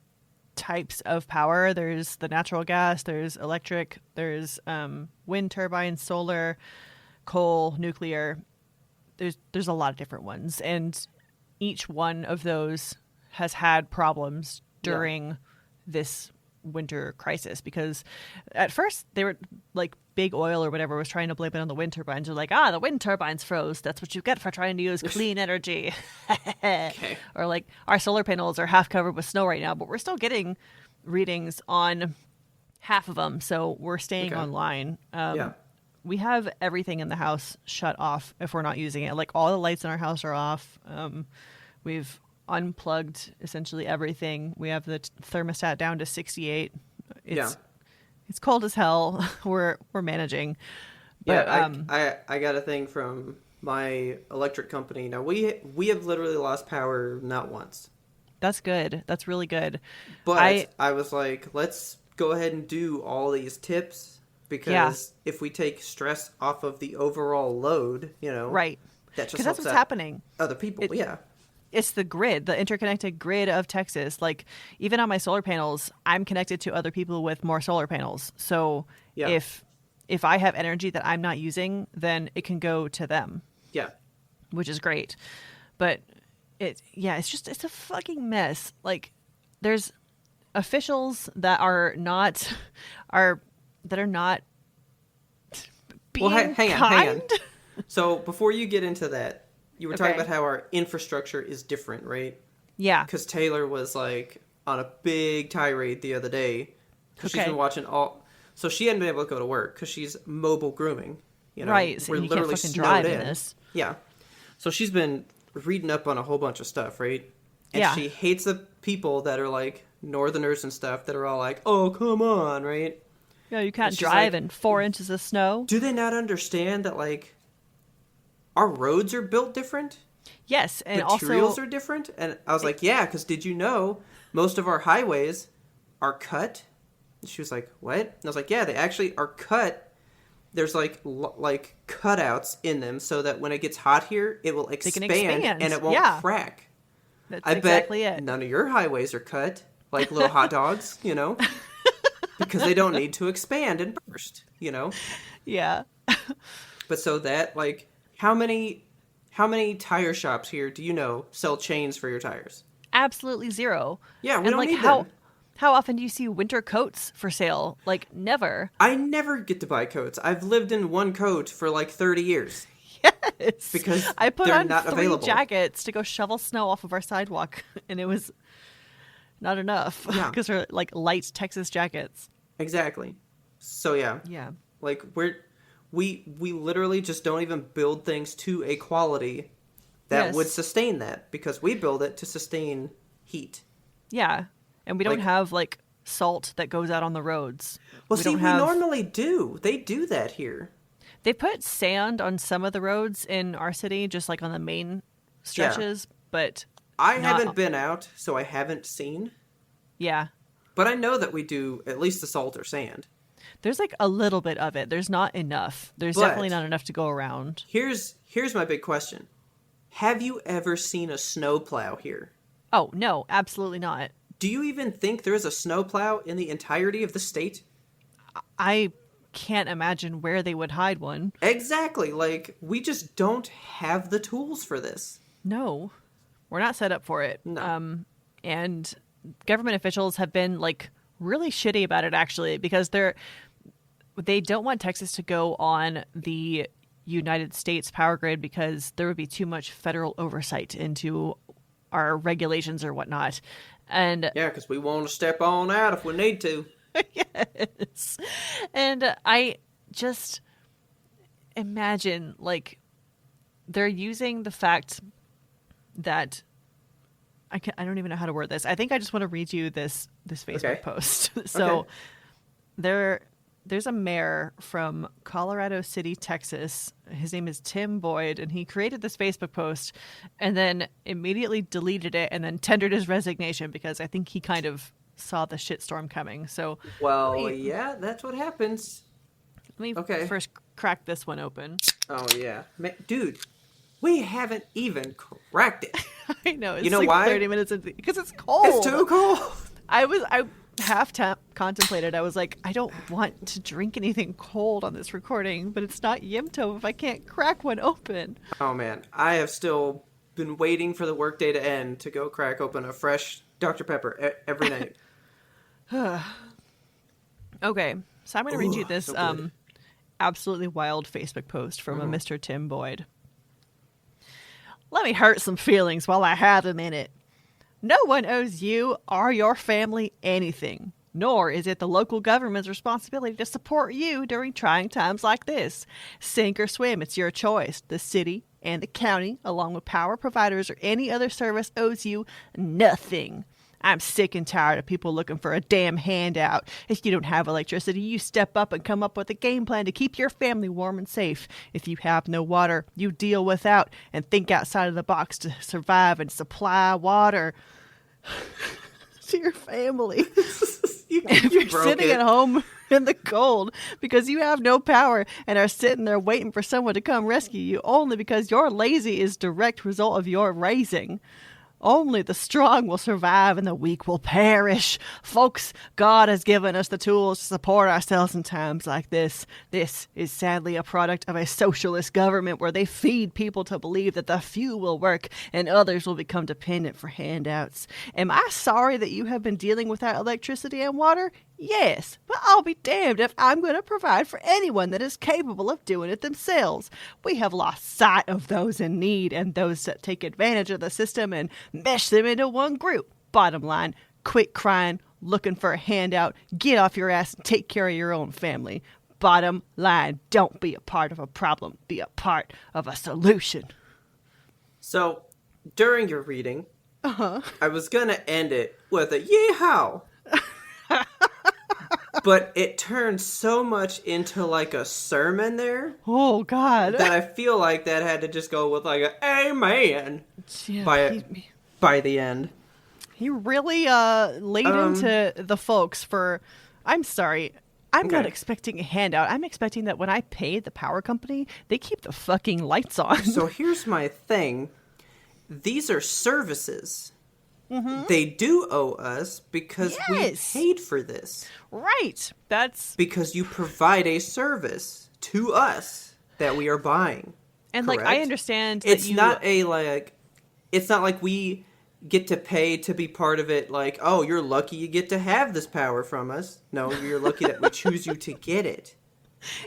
types of power. There's the natural gas. There's electric. There's wind turbines, solar, coal, nuclear. There's a lot of different ones, and each one of those has had problems during this winter crisis, because at first they were like big oil or whatever was trying to blame it on the wind turbines. They're like, the wind turbines froze. That's what you get for trying to use clean energy. Okay. Or like our solar panels are half covered with snow right now, but we're still getting readings on half of them. So we're staying online. We have everything in the house shut off if we're not using it. Like all the lights in our house are off. We've unplugged essentially everything. We have the thermostat down to 68. It's cold as hell. We're managing. But, I got a thing from my electric company. Now we have literally lost power not once. That's good. That's really good. But I was like, let's go ahead and do all these tips. Because if we take stress off of the overall load, right, that just because that's what's happening. Other people, it's the grid, the interconnected grid of Texas. Like even on my solar panels, I'm connected to other people with more solar panels. So if I have energy that I'm not using, then it can go to them. Yeah, which is great. But it's a fucking mess. Like there's officials that are not being hang on. So before you get into that, you were talking about how our infrastructure is different, right? Yeah. Because Taylor was like on a big tirade the other day because she's been watching so she hadn't been able to go to work because she's mobile grooming. Right. So we're literally can't fucking drive in this. Yeah. So she's been reading up on a whole bunch of stuff, right? And she hates the people that are like northerners and stuff that are all like, "Oh, come on," right? Yeah, you can't drive in 4 inches of snow. Do they not understand that, like, our roads are built different? Yes, and materials are different? And I was like, yeah, because did you know most of our highways are cut? And she was like, what? And I was like, yeah, they actually are cut. There's, like cutouts in them so that when it gets hot here, it will expand and it won't crack. That's I exactly bet it. None of your highways are cut like little hot dogs, because they don't need to expand and burst, Yeah. But so that, like, how many tire shops here do you know sell chains for your tires? Absolutely zero. Yeah, we don't need them. How often do you see winter coats for sale? Like, never. I never get to buy coats. I've lived in one coat for like 30 years. Yes. Because I put they're on not 3 available. jackets to go shovel snow off of our sidewalk, and it was not enough because they're like light Texas jackets. Exactly. So yeah. Like we literally just don't even build things to a quality that would sustain that, because we build it to sustain heat. Yeah. And we don't have like salt that goes out on the roads. Well, we normally do. They do that here. They put sand on some of the roads in our city, just like on the main stretches, but I haven't been out, so I haven't seen. Yeah. But I know that we do at least the salt or sand. There's like a little bit of it. There's not enough. There's definitely not enough to go around. Here's my big question. Have you ever seen a snowplow here? Oh, no, absolutely not. Do you even think there is a snowplow in the entirety of the state? I can't imagine where they would hide one. Exactly. Like, we just don't have the tools for this. No. We're not set up for it. No. And government officials have been like really shitty about it, actually, because they don't want Texas to go on the United States power grid because there would be too much federal oversight into our regulations or whatnot. And yeah, because we want to step on out if we need to. yes. And I just imagine, like, they're using the fact that I don't even know how to word this. I think I just want to read you this Facebook post. So there's a mayor from Colorado City, Texas. His name is Tim Boyd, and he created this Facebook post and then immediately deleted it and then tendered his resignation because I think he kind of saw the shitstorm coming. So, yeah, that's what happens. Let me first crack this one open. Oh, yeah. Dude, we haven't even cracked it. I know. It's you know why? 30 minutes into because it's cold. It's too cold. I half contemplated. I was like, I don't want to drink anything cold on this recording, but it's not Yimto if I can't crack one open. Oh, man. I have still been waiting for the workday to end to go crack open a fresh Dr. Pepper every night. Okay. So I'm going to read you this absolutely wild Facebook post from a Mr. Tim Boyd. Let me hurt some feelings while I have a minute. No one owes you or your family anything, nor is it the local government's responsibility to support you during trying times like this. Sink or swim, it's your choice. The city and the county, along with power providers or any other service, owes you nothing. I'm sick and tired of people looking for a damn handout. If you don't have electricity, you step up and come up with a game plan to keep your family warm and safe. If you have no water, you deal without and think outside of the box to survive and supply water to your family. If you're sitting at home in the cold because you have no power and are sitting there waiting for someone to come rescue you only because you're lazy is direct result of your raising. Only the strong will survive and the weak will perish. Folks, God has given us the tools to support ourselves in times like this. This is sadly a product of a socialist government where they feed people to believe that the few will work and others will become dependent for handouts. Am I sorry that you have been dealing without electricity and water? Yes, but I'll be damned if I'm going to provide for anyone that is capable of doing it themselves. We have lost sight of those in need and those that take advantage of the system and mesh them into one group. Bottom line, quit crying, looking for a handout, get off your ass and take care of your own family. Bottom line, don't be a part of a problem, be a part of a solution. So, during your reading, I was going to end it with a yeehaw. But it turned so much into like a sermon there. Oh, God. That I feel like that had to just go with like a amen by the end. He really laid into the folks for, I'm sorry, I'm not expecting a handout. I'm expecting that when I pay the power company, they keep the fucking lights on. So here's my thing. These are services. Mm-hmm. They do owe us because we paid for this. Right. That's because you provide a service to us that we are buying. And correct? Like I understand it's not like we get to pay to be part of it like, oh, you're lucky you get to have this power from us. No, you're lucky that we choose you to get it.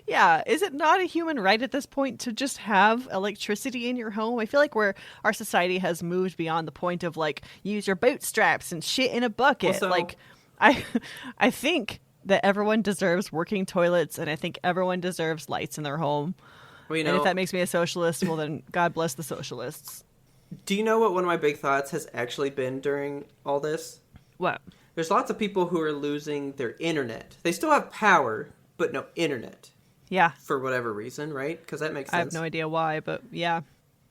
Yeah, is it not a human right at this point to just have electricity in your home? I feel like our society has moved beyond the point of like use your bootstraps and shit in a bucket. Also, like I think that everyone deserves working toilets and I think everyone deserves lights in their home. Well, and if that makes me a socialist, well then God bless the socialists. Do you know what one of my big thoughts has actually been during all this? What? There's lots of people who are losing their internet. They still have power, but no internet. Yeah. For whatever reason, right? Because that makes sense. I have no idea why, but yeah.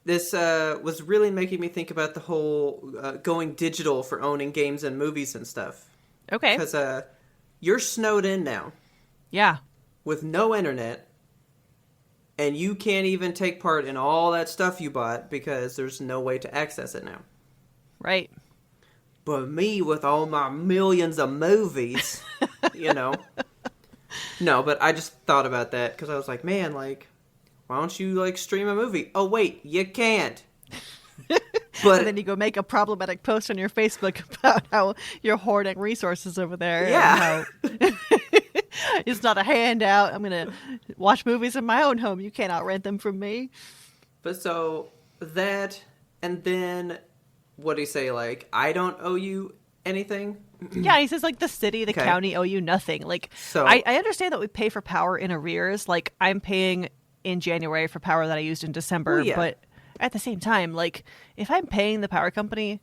This was really making me think about the whole going digital for owning games and movies and stuff. Okay. Because you're snowed in now. Yeah. With no internet. And you can't even take part in all that stuff you bought because there's no way to access it now. Right. But me with all my millions of movies, you know... No, but I just thought about that because I was like, man, like, why don't you, like, stream a movie? Oh, wait, you can't. But and then you go make a problematic post on your Facebook about how you're hoarding resources over there. Yeah. And how it's not a handout. I'm going to watch movies in my own home. You cannot rent them from me. But so that, and then what do you say? Like, I don't owe you anything? Yeah, he says, like, the city, the Okay. county owe you nothing. Like, So I understand that we pay for power in arrears. Like, I'm paying in January for power that I used in December. Well, yeah. But at the same time, like, if I'm paying the power company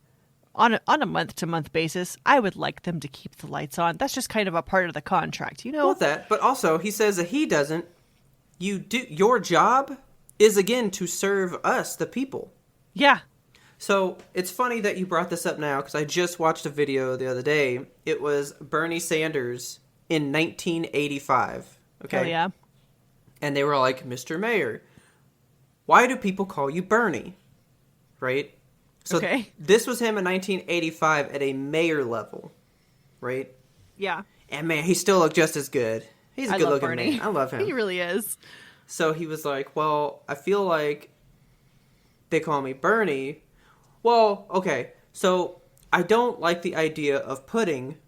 on a month-to-month basis, I would like them to keep the lights on. That's just kind of a part of the contract, you know? Well, that, but also he says that he doesn't. You do. Your job is again to serve us, the people. Yeah. So it's funny that you brought this up now because I just watched a video the other day. It was Bernie Sanders in 1985. Okay. Oh, yeah. And they were like, Mr. Mayor, why do people call you Bernie? Right? So Okay. this was him in 1985 at a mayor level. Right? Yeah. And man, he still looked just as good. He's a good looking man. I love him. He really is. So he was like, well, I feel like they call me Bernie. Well, okay. So I don't like the idea of putting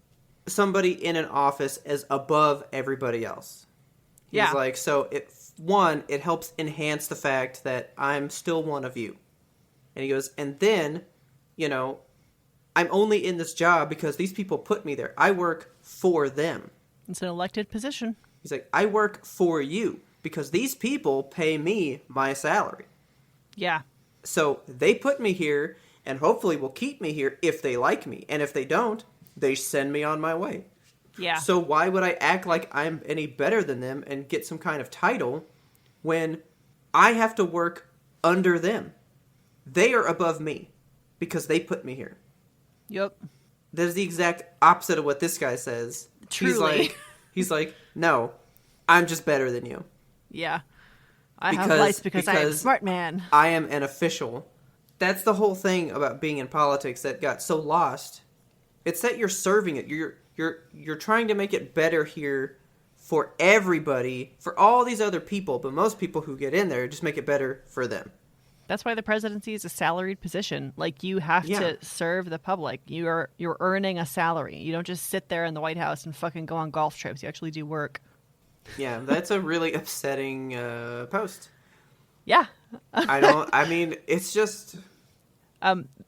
somebody in an office as above everybody else. He's like, so it helps enhance the fact that I'm still one of you. And he goes, and then, you know, I'm only in this job because these people put me there. I work for them. It's an elected position. He's like, I work for you because these people pay me my salary. Yeah. So they put me here and hopefully will keep me here if they like me. And if they don't, they send me on my way. Yeah. So why would I act like I'm any better than them and get some kind of title when I have to work under them? They are above me because they put me here. Yep. That is the exact opposite of what this guy says. Truly. He's like, no, I'm just better than you. Yeah. I have lights because I am a smart man. I am an official. That's the whole thing about being in politics that got so lost. It's that you're serving it. You're trying to make it better here for everybody, for all these other people, but most people who get in there just make it better for them. That's why the presidency is a salaried position. Like, you have to serve the public. You're earning a salary. You don't just sit there in the White House and fucking go on golf trips. You actually do work. Yeah, that's a really upsetting post. Yeah. I mean, it's just...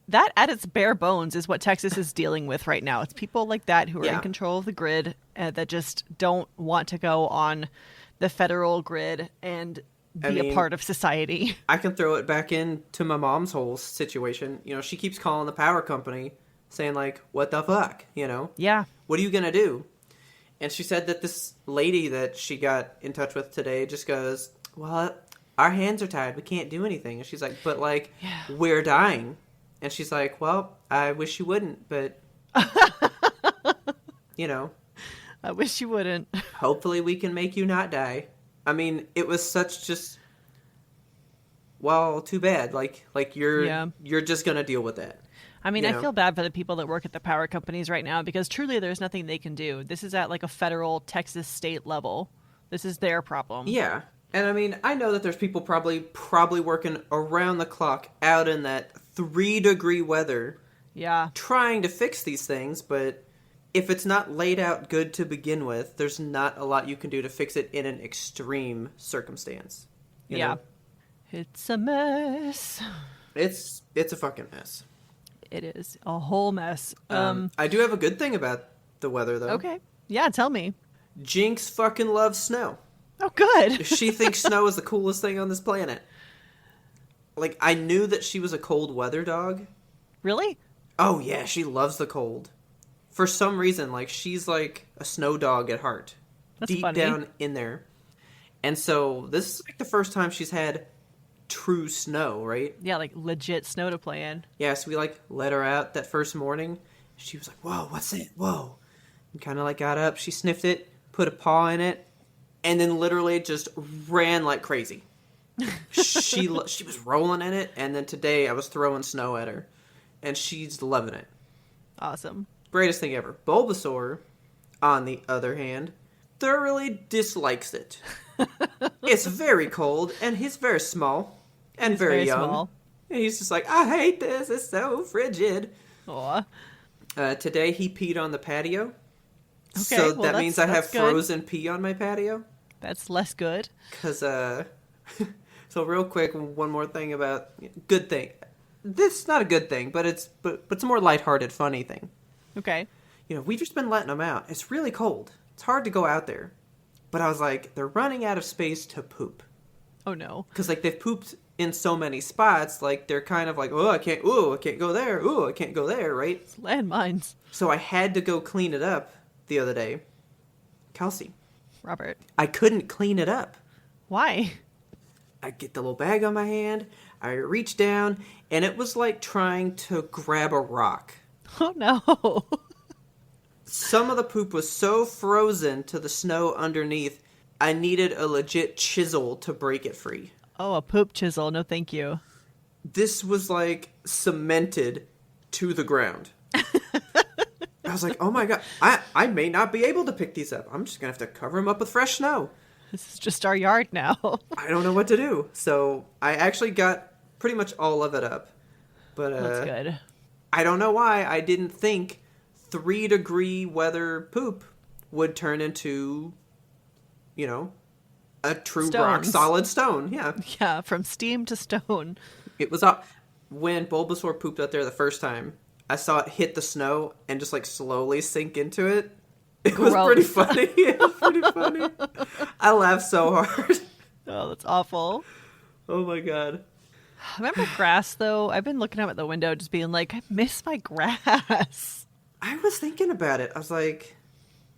That at its bare bones is what Texas is dealing with right now. It's people like that who are in control of the grid that just don't want to go on the federal grid and be a part of society. I can throw it back into my mom's whole situation. You know, she keeps calling the power company saying, like, what the fuck? You know? Yeah. What are you going to do? And she said that this lady that she got in touch with today just goes, well, our hands are tied. We can't do anything. And she's like, but, like, we're dying. And she's like, well, I wish you wouldn't, but, you know. I wish you wouldn't. Hopefully we can make you not die. I mean, it was such just, well, too bad. Like you're just going to deal with that. I mean, I feel bad for the people that work at the power companies right now because truly there's nothing they can do. This is at like a federal Texas state level. This is their problem. Yeah. And I mean, I know that there's people probably working around the clock out in that 3-degree weather. Yeah. Trying to fix these things, but if it's not laid out good to begin with, there's not a lot you can do to fix it in an extreme circumstance. You know? It's a mess. It's a fucking mess. It is a whole mess. I do have a good thing about the weather, though. Okay. Yeah, tell me. Jinx fucking loves snow. Oh, good. She thinks snow is the coolest thing on this planet. Like, I knew that she was a cold weather dog. Really? Oh, yeah, she loves the cold. For some reason, like, she's like a snow dog at heart. That's deep funny. Down in there. And so, this is like the first time she's had true snow, right? Yeah, like legit snow to play in. Yeah, so we like let her out that first morning. She was like, whoa, what's it? Whoa. And kind of like got up, she sniffed it, put a paw in it, and then literally just ran like crazy. She was rolling in it, and then today I was throwing snow at her, and she's loving it. Awesome. Greatest thing ever. Bulbasaur, on the other hand, thoroughly dislikes it. It's very cold, and he's very small, and very young. Small. And he's just like, I hate this, it's so frigid. Aw. Today he peed on the patio. Okay, so that means I have frozen pee on my patio. That's less good. Because, so real quick, one more thing about, good thing. this is not a good thing, but it's a more lighthearted, funny thing. Okay. We've just been letting them out. It's really cold. It's hard to go out there. But I was like, they're running out of space to poop. Oh, no. Because, like, they've pooped in so many spots, like, they're kind of like, I can't go there, I can't go there, right? It's landmines. So I had to go clean it up the other day. Kelsey. Robert. I couldn't clean it up. Why? I get the little bag on my hand, I reach down, and it was like trying to grab a rock. Oh, no. Some of the poop was so frozen to the snow underneath, I needed a legit chisel to break it free. Oh, a poop chisel. No, thank you. This was like cemented to the ground. I was like, oh my God, I may not be able to pick these up. I'm just going to have to cover them up with fresh snow. This is just our yard now. I don't know what to do. So I actually got pretty much all of it up. But That's good. I don't know why I didn't think 3-degree weather poop would turn into, a true rock solid stone. Yeah. Yeah, from steam to stone. It was when Bulbasaur pooped out there the first time, I saw it hit the snow and just like slowly sink into it. It was pretty funny. It was pretty funny. I laughed so hard. Oh, that's awful. Oh my God. Remember grass though? I've been looking out at the window just being like, I miss my grass. I was thinking about it. I was like,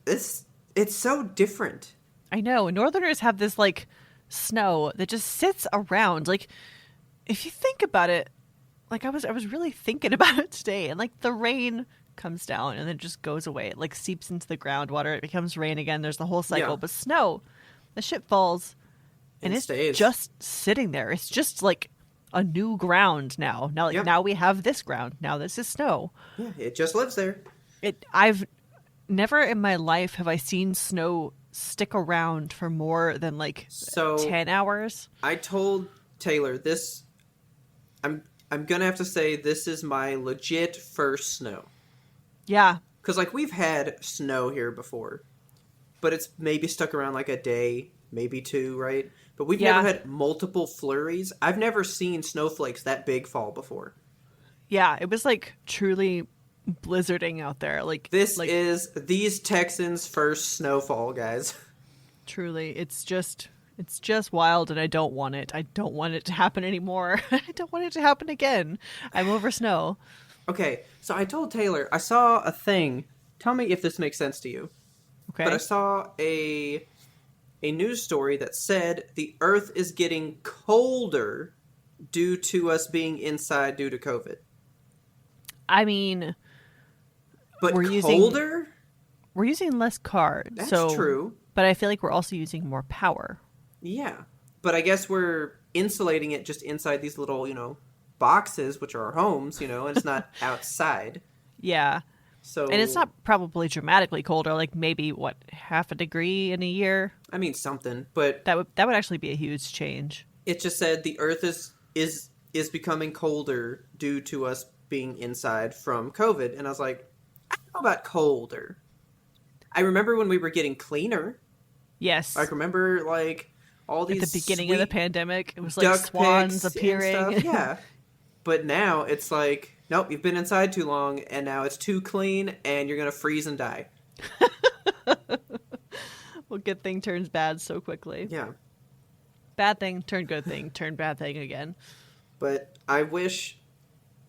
it's so different. I know. Northerners have this like snow that just sits around. Like, if you think about it, like I was really thinking about it today, and like the rain comes down and then it just goes away. It like seeps into the groundwater. It becomes rain again. There's the whole cycle. Yeah. But snow, the shit falls and it's stays. Just sitting there. It's just like a new ground now. Now we have this ground. Now this is snow. Yeah, it just lives there. I've never in my life have I seen snow stick around for more than like 10 hours. I told Taylor this. I'm gonna have to say this is my legit first snow. Yeah, because like we've had snow here before, but it's maybe stuck around like a day, maybe 2, right? But we've never had multiple flurries. I've never seen snowflakes that big fall before. Yeah, it was like truly blizzarding out there. Like this is these Texans' first snowfall, guys. Truly, it's just wild, and I don't want it. I don't want it to happen anymore. I don't want it to happen again. I'm over snow. Okay, so I told Taylor, I saw a thing. Tell me if this makes sense to you. Okay. But I saw a news story that said the Earth is getting colder due to us being inside due to COVID. I mean, but colder? We're using less cars. That's true. But I feel like we're also using more power. Yeah. But I guess we're insulating it just inside these little, boxes, which are our homes, and it's not outside. Yeah. So, and it's not probably dramatically colder, like maybe, half a degree in a year? I mean, something. But that would actually be a huge change. It just said the Earth is becoming colder due to us being inside from COVID. And I was like, I don't know about colder. I remember when we were getting cleaner. Yes. I remember, all these at the beginning of the pandemic, it was like swans appearing. Yeah. But now it's like, nope, you've been inside too long, and now it's too clean, and you're going to freeze and die. Well, good thing turns bad so quickly. Yeah. Bad thing, turn good thing, turn bad thing again. But I wish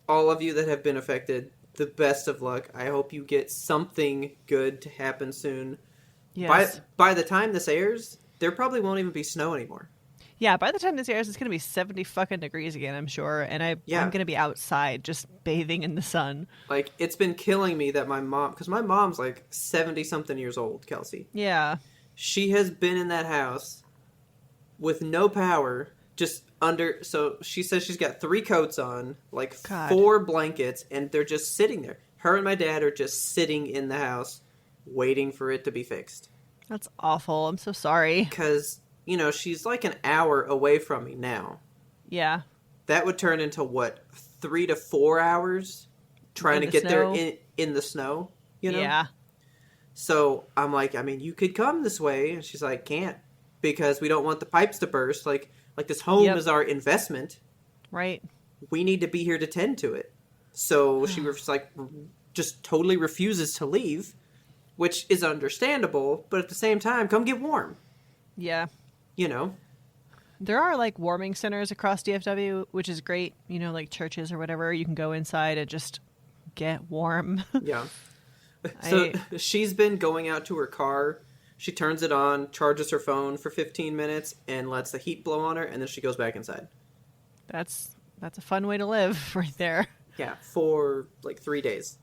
all of you that have been affected the best of luck. I hope you get something good to happen soon. Yes. By the time this airs, there probably won't even be snow anymore. Yeah, by the time this airs, it's going to be 70 fucking degrees again, I'm sure. And I'm going to be outside just bathing in the sun. It's been killing me that my mom, because my mom's 70-something years old, Kelsey. Yeah. She has been in that house with no power, just under, so she says she's got 3 coats on, God. 4 blankets, and they're just sitting there. Her and my dad are just sitting in the house waiting for it to be fixed. That's awful. I'm so sorry. Because, she's an hour away from me now. Yeah. That would turn into, 3 to 4 hours trying to get there in the snow, Yeah. So I'm like, you could come this way. And she's like, can't. Because we don't want the pipes to burst. This home is our investment. Right. we need to be here to tend to it. So she was like, just totally refuses to leave, which is understandable, but at the same time, come get warm. Yeah. You know? There are like warming centers across DFW, which is great. You know, like churches or whatever. You can go inside and just get warm. Yeah. So she's been going out to her car. She turns it on, charges her phone for 15 minutes, and lets the heat blow on her, and then she goes back inside. That's a fun way to live right there. Yeah, for like 3 days.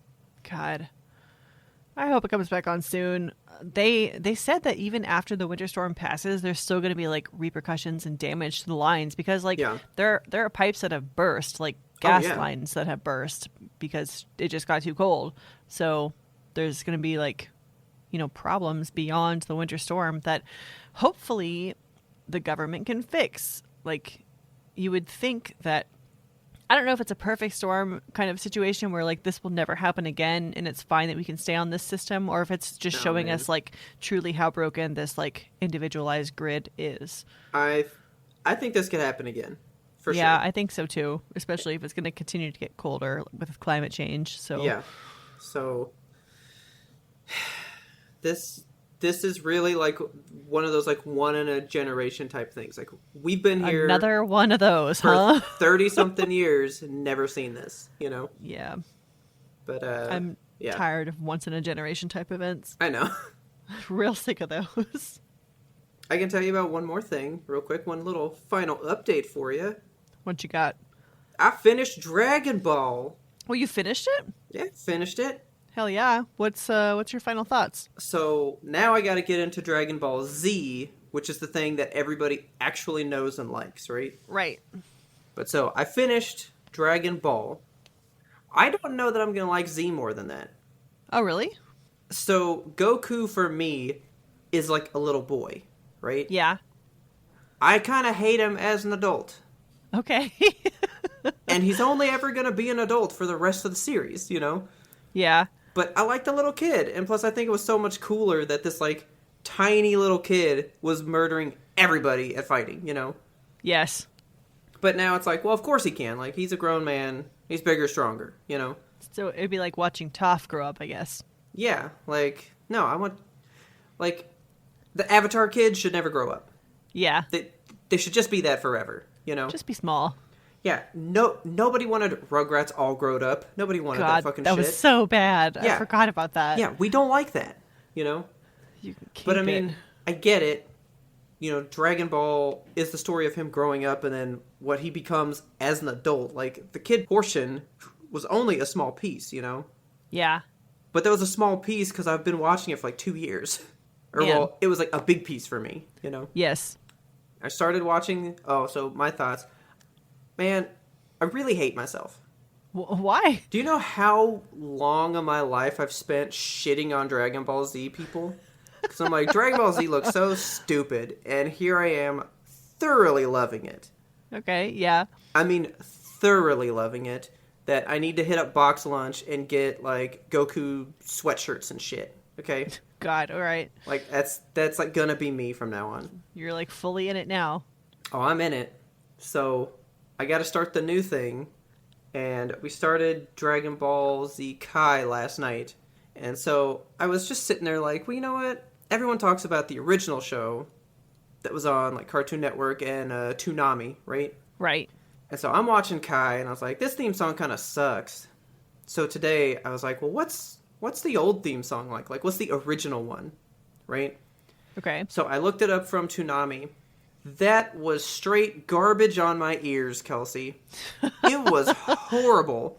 God. I hope it comes back on soon. They said that even after the winter storm passes, there's still going to be like repercussions and damage to the lines because like there are pipes that have burst, like gas lines that have burst because it just got too cold. So there's going to be like, you know, problems beyond the winter storm that hopefully the government can fix. Like you would think that, I don't know if it's a perfect storm kind of situation where like this will never happen again and it's fine that we can stay on this system, or if it's just showing us like truly how broken this like individualized grid is. I think this could happen again. For sure. Yeah, I think so too, especially if it's going to continue to get colder with climate change. So yeah. So this is really like one of those like one in a generation type things. Like we've been here another one of those, for huh? 30 something years, never seen this, you know? Yeah. But I'm tired of once in a generation type events. I know. Real sick of those. I can tell you about one more thing real quick, one little final update for you. What you got? I finished Dragon Ball. Well, you finished it? Yeah, finished it. Hell yeah. What's your final thoughts? So now I got to get into Dragon Ball Z, which is the thing that everybody actually knows and likes, right? Right. But so I finished Dragon Ball. I don't know that I'm going to like Z more than that. Oh, really? So Goku for me is like a little boy, right? Yeah. I kind of hate him as an adult. Okay. And he's only ever going to be an adult for the rest of the series, you know? Yeah. But I like the little kid, and plus I think it was so much cooler that this, like, tiny little kid was murdering everybody at fighting, you know? Yes. But now it's like, well, of course he can. Like, he's a grown man. He's bigger, stronger, you know? So it'd be like watching Toph grow up, I guess. Yeah, like, no, I want... Like, the Avatar kid should never grow up. Yeah. They should just be that forever, you know? Just be small. Yeah, nobody wanted Rugrats all grown up. Nobody wanted that fucking shit. That was so bad. Yeah. I forgot about that. Yeah, we don't like that, you know? You can keep But I mean, I get it. You know, Dragon Ball is the story of him growing up and then what he becomes as an adult. Like, the kid portion was only a small piece, you know? Yeah. But that was a small piece because I've been watching it for like 2 years. Or, well, it was like a big piece for me, you know? Yes. I started watching... Oh, so my thoughts... Man, I really hate myself. Why? Do you know how long of my life I've spent shitting on Dragon Ball Z people? Because I'm like, Dragon Ball Z looks so stupid, and here I am thoroughly loving it. Okay, yeah. I mean, thoroughly loving it, that I need to hit up Box Lunch and get, like, Goku sweatshirts and shit, okay? God, alright. Like, that's like, gonna be me from now on. You're, like, fully in it now. Oh, I'm in it. So... I got to start the new thing, and we started Dragon Ball Z Kai last night, and so I was just sitting there like, well, you know what? Everyone talks about the original show that was on like Cartoon Network and Toonami, right? Right. And so I'm watching Kai, and I was like, this theme song kind of sucks. So today I was like, well, what's the old theme song like? Like, what's the original one, right? Okay. So I looked it up from Toonami. That was straight garbage on my ears, Kelsey. It was horrible.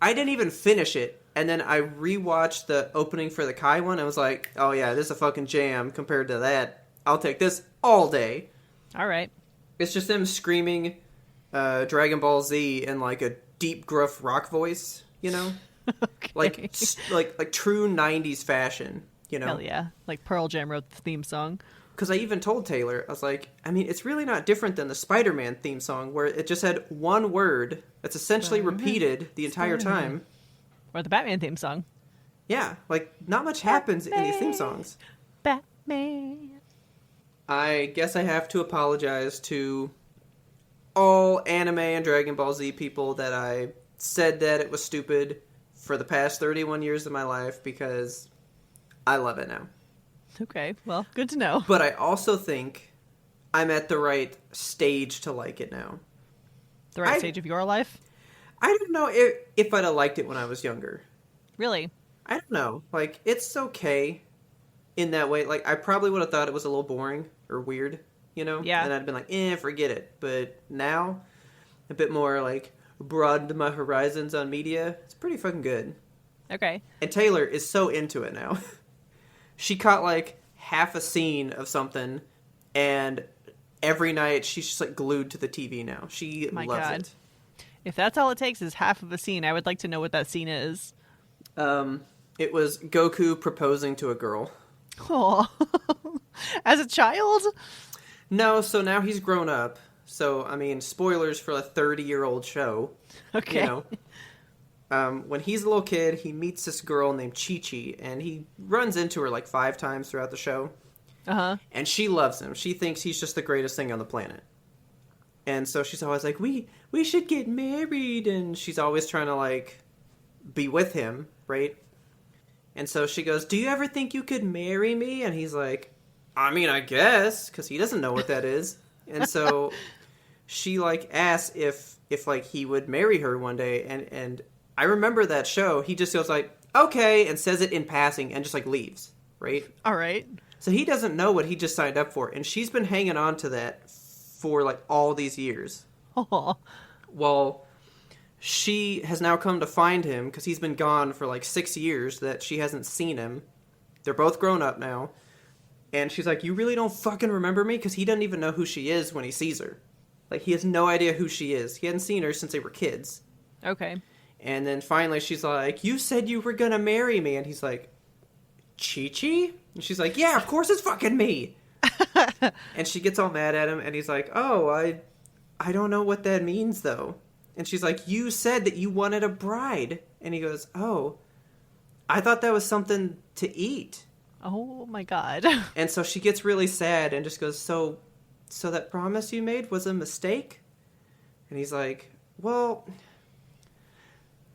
I didn't even finish it. And then I rewatched the opening for the Kai one. I was like, oh yeah, this is a fucking jam compared to that. I'll take this all day. All right. It's just them screaming Dragon Ball Z in like a deep, gruff rock voice, you know? Okay. Like true 90s fashion, you know? Hell yeah. Like Pearl Jam wrote the theme song. Because I even told Taylor, I was like, I mean, it's really not different than the Spider-Man theme song, where it just had one word that's essentially repeated the entire time. Or the Batman theme song. Yeah, like, not much happens in these theme songs. Batman. I guess I have to apologize to all anime and Dragon Ball Z people that I said that it was stupid for the past 31 years of my life because I love it now. Okay, well, good to know. But I also think I'm at the right stage to like it now. The right stage of your life? I don't know if I'd have liked it when I was younger. Really? I don't know. Like, it's okay in that way. Like, I probably would have thought it was a little boring or weird, you know? Yeah. And I'd been like, forget it. But now, a bit more, like, broadened my horizons on media. It's pretty fucking good. Okay. And Taylor is so into it now. She caught, like, half a scene of something, and every night she's just, like, glued to the TV now. She loves it. If that's all it takes is half of a scene, I would like to know what that scene is. It was Goku proposing to a girl. Oh, as a child? No, so now he's grown up. So, I mean, spoilers for a 30-year-old show. Okay. You know, when he's a little kid, he meets this girl named Chi-Chi, and he runs into her like 5 times throughout the show. Uh-huh. And she loves him. She thinks he's just the greatest thing on the planet. And so she's always like, we should get married. And she's always trying to, like, be with him, right? And so she goes, do you ever think you could marry me? And he's like, I mean, I guess, because he doesn't know what that is. And so she, like, asks if like, he would marry her one day. And I remember that show. He just goes, like, okay, and says it in passing and just, like, leaves, right? All right. So he doesn't know what he just signed up for. And she's been hanging on to that for, like, all these years. Oh. Well, she has now come to find him because he's been gone for, like, 6 years that she hasn't seen him. They're both grown up now. And she's like, you really don't fucking remember me? Because he doesn't even know who she is when he sees her. Like, he has no idea who she is. He hadn't seen her since they were kids. Okay. And then finally she's like, you said you were going to marry me. And he's like, Chi-Chi? And she's like, yeah, of course it's fucking me. And she gets all mad at him. And he's like, oh, I don't know what that means, though. And she's like, you said that you wanted a bride. And he goes, oh, I thought that was something to eat. Oh, my God. And so she gets really sad and just goes, so that promise you made was a mistake? And he's like, well,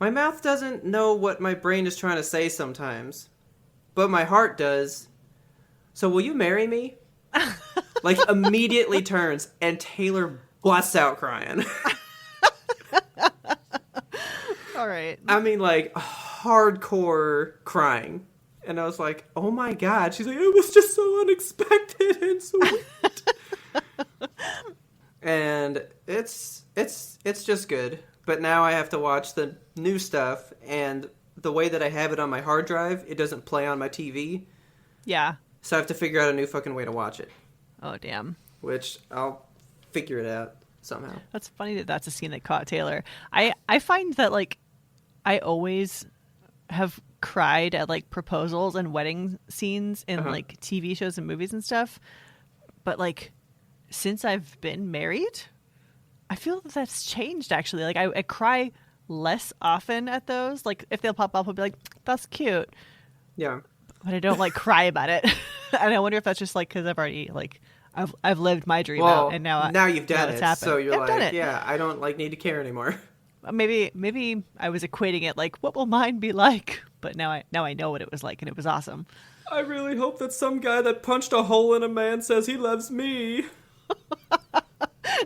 my mouth doesn't know what my brain is trying to say sometimes, but my heart does. So will you marry me? Like, immediately turns, and Taylor busts out crying. All right. I mean, like, hardcore crying. And I was like, oh my God. She's like, it was just so unexpected and sweet. And it's just good. But now I have to watch the new stuff, and the way that I have it on my hard drive, it doesn't play on my TV. Yeah. So I have to figure out a new fucking way to watch it. Oh, damn. Which I'll figure it out somehow. That's funny that that's a scene that caught Taylor. I find that, like, I always have cried at, like, proposals and wedding scenes in, like, TV shows and movies and stuff. But, like, since I've been married, I feel that that's changed, actually. Like, I cry less often at those. Like, if they'll pop up, I'll be like, that's cute. Yeah. But I don't, like, cry about it. And I wonder if that's just, like, because I've already, like, I've lived my dream out, and now you've done it. Happened. So you're I've like, yeah, I don't, like, need to care anymore. Maybe I was equating it like, what will mine be like? But now I know what it was like, and it was awesome. I really hope that some guy that punched a hole in a man says he loves me.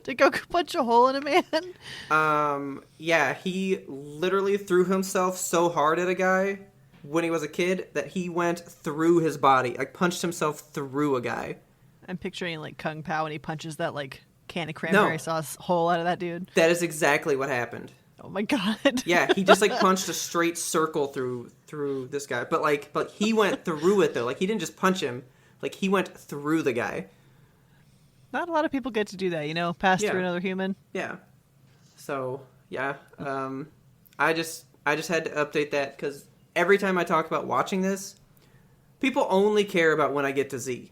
To go punch a hole in a man? Yeah, he literally threw himself so hard at a guy when he was a kid that he went through his body, like punched himself through a guy. I'm picturing, like, Kung Pao when he punches that, like, can of cranberry sauce hole out of that dude. That is exactly what happened. Oh my God. Yeah, he just, like, punched a straight circle through this guy. But he went through it, though. Like, he didn't just punch him. Like, he went through the guy. Not a lot of people get to do that, you know? Pass through another human. Yeah. So, yeah. I just had to update that because every time I talk about watching this, people only care about when I get to Z.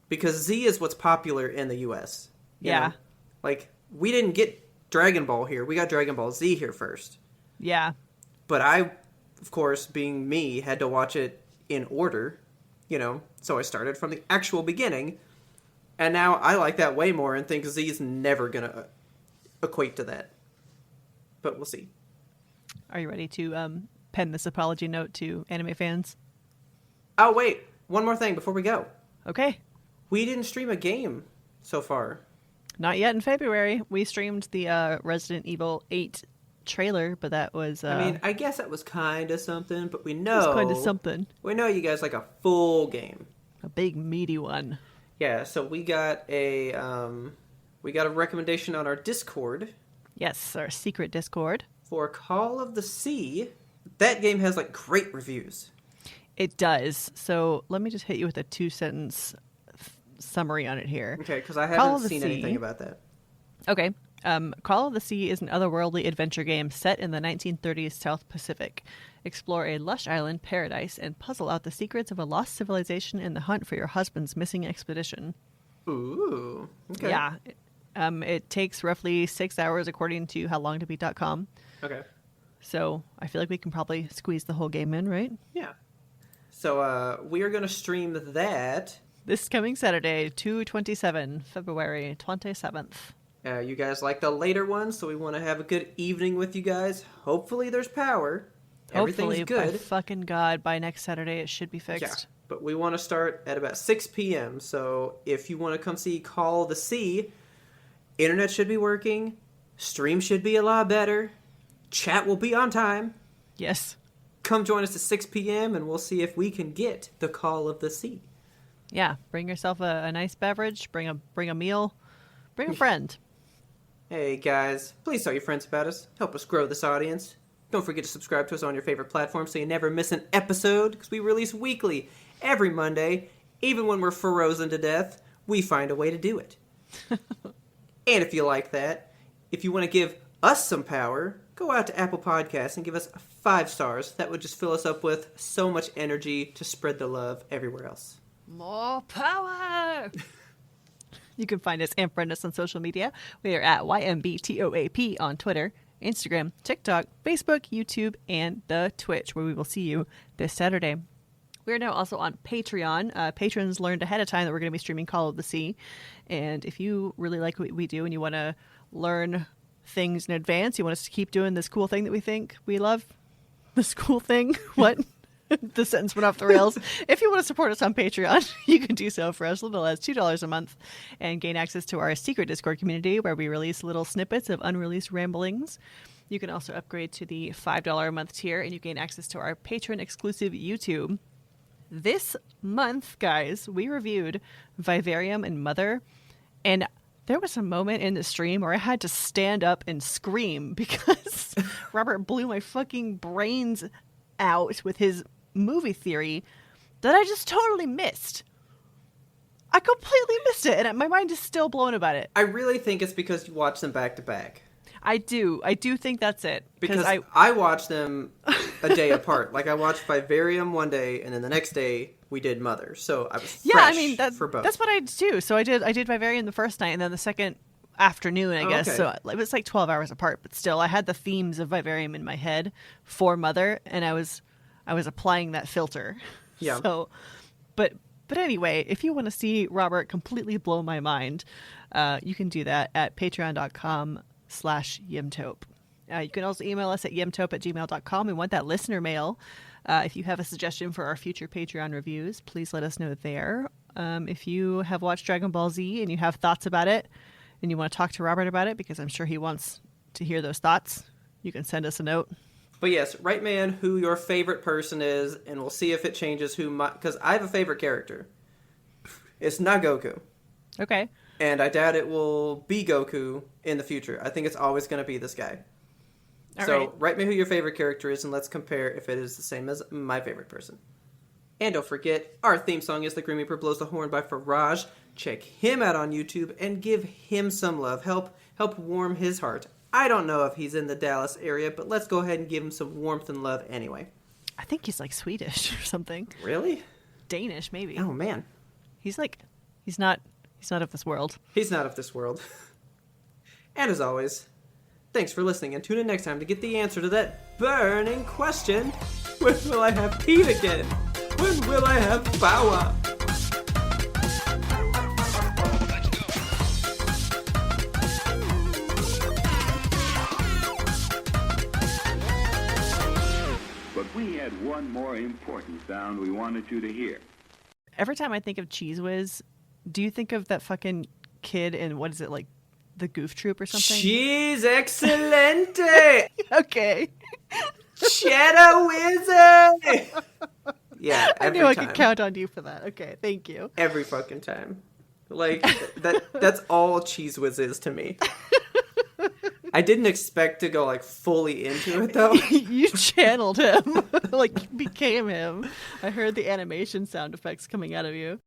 Because Z is what's popular in the U.S. You know? Like, we didn't get Dragon Ball here. We got Dragon Ball Z here first. Yeah. But I, of course, being me, had to watch it in order, you know? So I started from the actual beginning. And now I like that way more and think Z is never going to equate to that. But we'll see. Are you ready to pen this apology note to anime fans? Oh, wait. One more thing before we go. Okay. We didn't stream a game so far. Not yet in February. We streamed the Resident Evil 8 trailer, but that was... I mean, I guess that was kind of something, but we know... It was kind of something. We know you guys like a full game. A big, meaty one. Yeah, so we got a recommendation on our Discord. Yes, our secret Discord. For Call of the Sea. That game has, like, great reviews. It does. So let me just hit you with a 2-sentence summary on it here. Okay, because I haven't seen anything about that. Okay. Call of the Sea is an otherworldly adventure game set in the 1930s South Pacific. Explore a lush island paradise and puzzle out the secrets of a lost civilization in the hunt for your husband's missing expedition. Ooh. Okay. Yeah. It takes roughly 6 hours according to howlongtobeat.com. Okay. So I feel like we can probably squeeze the whole game in, right? Yeah. So we are going to stream that. This coming Saturday, 2/27, February 27th. You guys like the later ones, so we want to have a good evening with you guys. Hopefully there's power. Everything's good. By fucking God, by next Saturday it should be fixed. Yeah, but we want to start at about 6 p.m. So if you want to come see Call of the Sea, internet should be working. Stream should be a lot better. Chat will be on time. Yes. Come join us at 6 p.m. and we'll see if we can get the Call of the Sea. Yeah, bring yourself a nice beverage, bring a meal, bring a friend. Hey guys, please tell your friends about us. Help us grow this audience. Don't forget to subscribe to us on your favorite platform so you never miss an episode, because we release weekly, every Monday. Even when we're frozen to death, we find a way to do it. And if you like that, if you want to give us some power, go out to Apple Podcasts and give us 5 stars. That would just fill us up with so much energy to spread the love everywhere else. More power! You can find us and friend us on social media. We are at YMBTOAP on Twitter, Instagram, TikTok, Facebook, YouTube, and the Twitch, where we will see you this Saturday. We are now also on Patreon. Patrons learned ahead of time that we're going to be streaming Call of the Sea. And if you really like what we do and you want to learn things in advance, you want us to keep doing this cool thing that we think we love, this cool thing, what? The sentence went off the rails. If you want to support us on Patreon, you can do so for as little as $2 a month and gain access to our secret Discord community where we release little snippets of unreleased ramblings. You can also upgrade to the $5 a month tier and you gain access to our patron exclusive YouTube. This month, guys, we reviewed Vivarium and Mother, and there was a moment in the stream where I had to stand up and scream because Robert blew my fucking brains out with his movie theory that I just totally missed. I completely missed it, and my mind is still blown about it. I really think it's because you watch them back to back. I do think that's it. Because I watched them a day apart. Like, I watched Vivarium one day, and then the next day we did Mother. So I was fresh for both. That's what I do. So I did Vivarium the first night, and then the second afternoon, I guess. Okay. So it was like 12 hours apart, but still, I had the themes of Vivarium in my head for Mother, and I was applying that filter. Yeah. So, but anyway, if you want to see Robert completely blow my mind, you can do that at patreon.com/yimtope. You can also email us at yimtope@gmail.com. We want that listener mail. If you have a suggestion for our future Patreon reviews, please let us know there. If you have watched Dragon Ball Z and you have thoughts about it, and you want to talk to Robert about it, because I'm sure he wants to hear those thoughts, you can send us a note. But yes, write man who your favorite person is, and we'll see if it changes because I have a favorite character. It's not Goku. Okay. And I doubt it will be Goku in the future. I think it's always going to be this guy. All so right. Write me who your favorite character is, and let's compare if it is the same as my favorite person. And don't forget, our theme song is The Grim Reaper Blows the Horn by Faraj. Check him out on YouTube and give him some love. Help warm his heart. I don't know if he's in the Dallas area, but let's go ahead and give him some warmth and love anyway. I think he's like Swedish or something. Really? Danish, maybe. Oh, man. He's not of this world. He's not of this world. And as always, thanks for listening, and tune in next time to get the answer to that burning question. When will I have Pete again? When will I have power? We had one more important sound we wanted you to hear. Every time I think of Cheese Whiz, do you think of that fucking kid in, what is it, like, the Goof Troop or something? Cheese excelente! Okay. Cheddar Wizard! Yeah, I every knew I time. could count on you for that. Okay, thank you. Every fucking time. Like, that's all Cheese Whiz is to me. I didn't expect to go, like, fully into it, though. You channeled him. Like, you became him. I heard the animation sound effects coming out of you.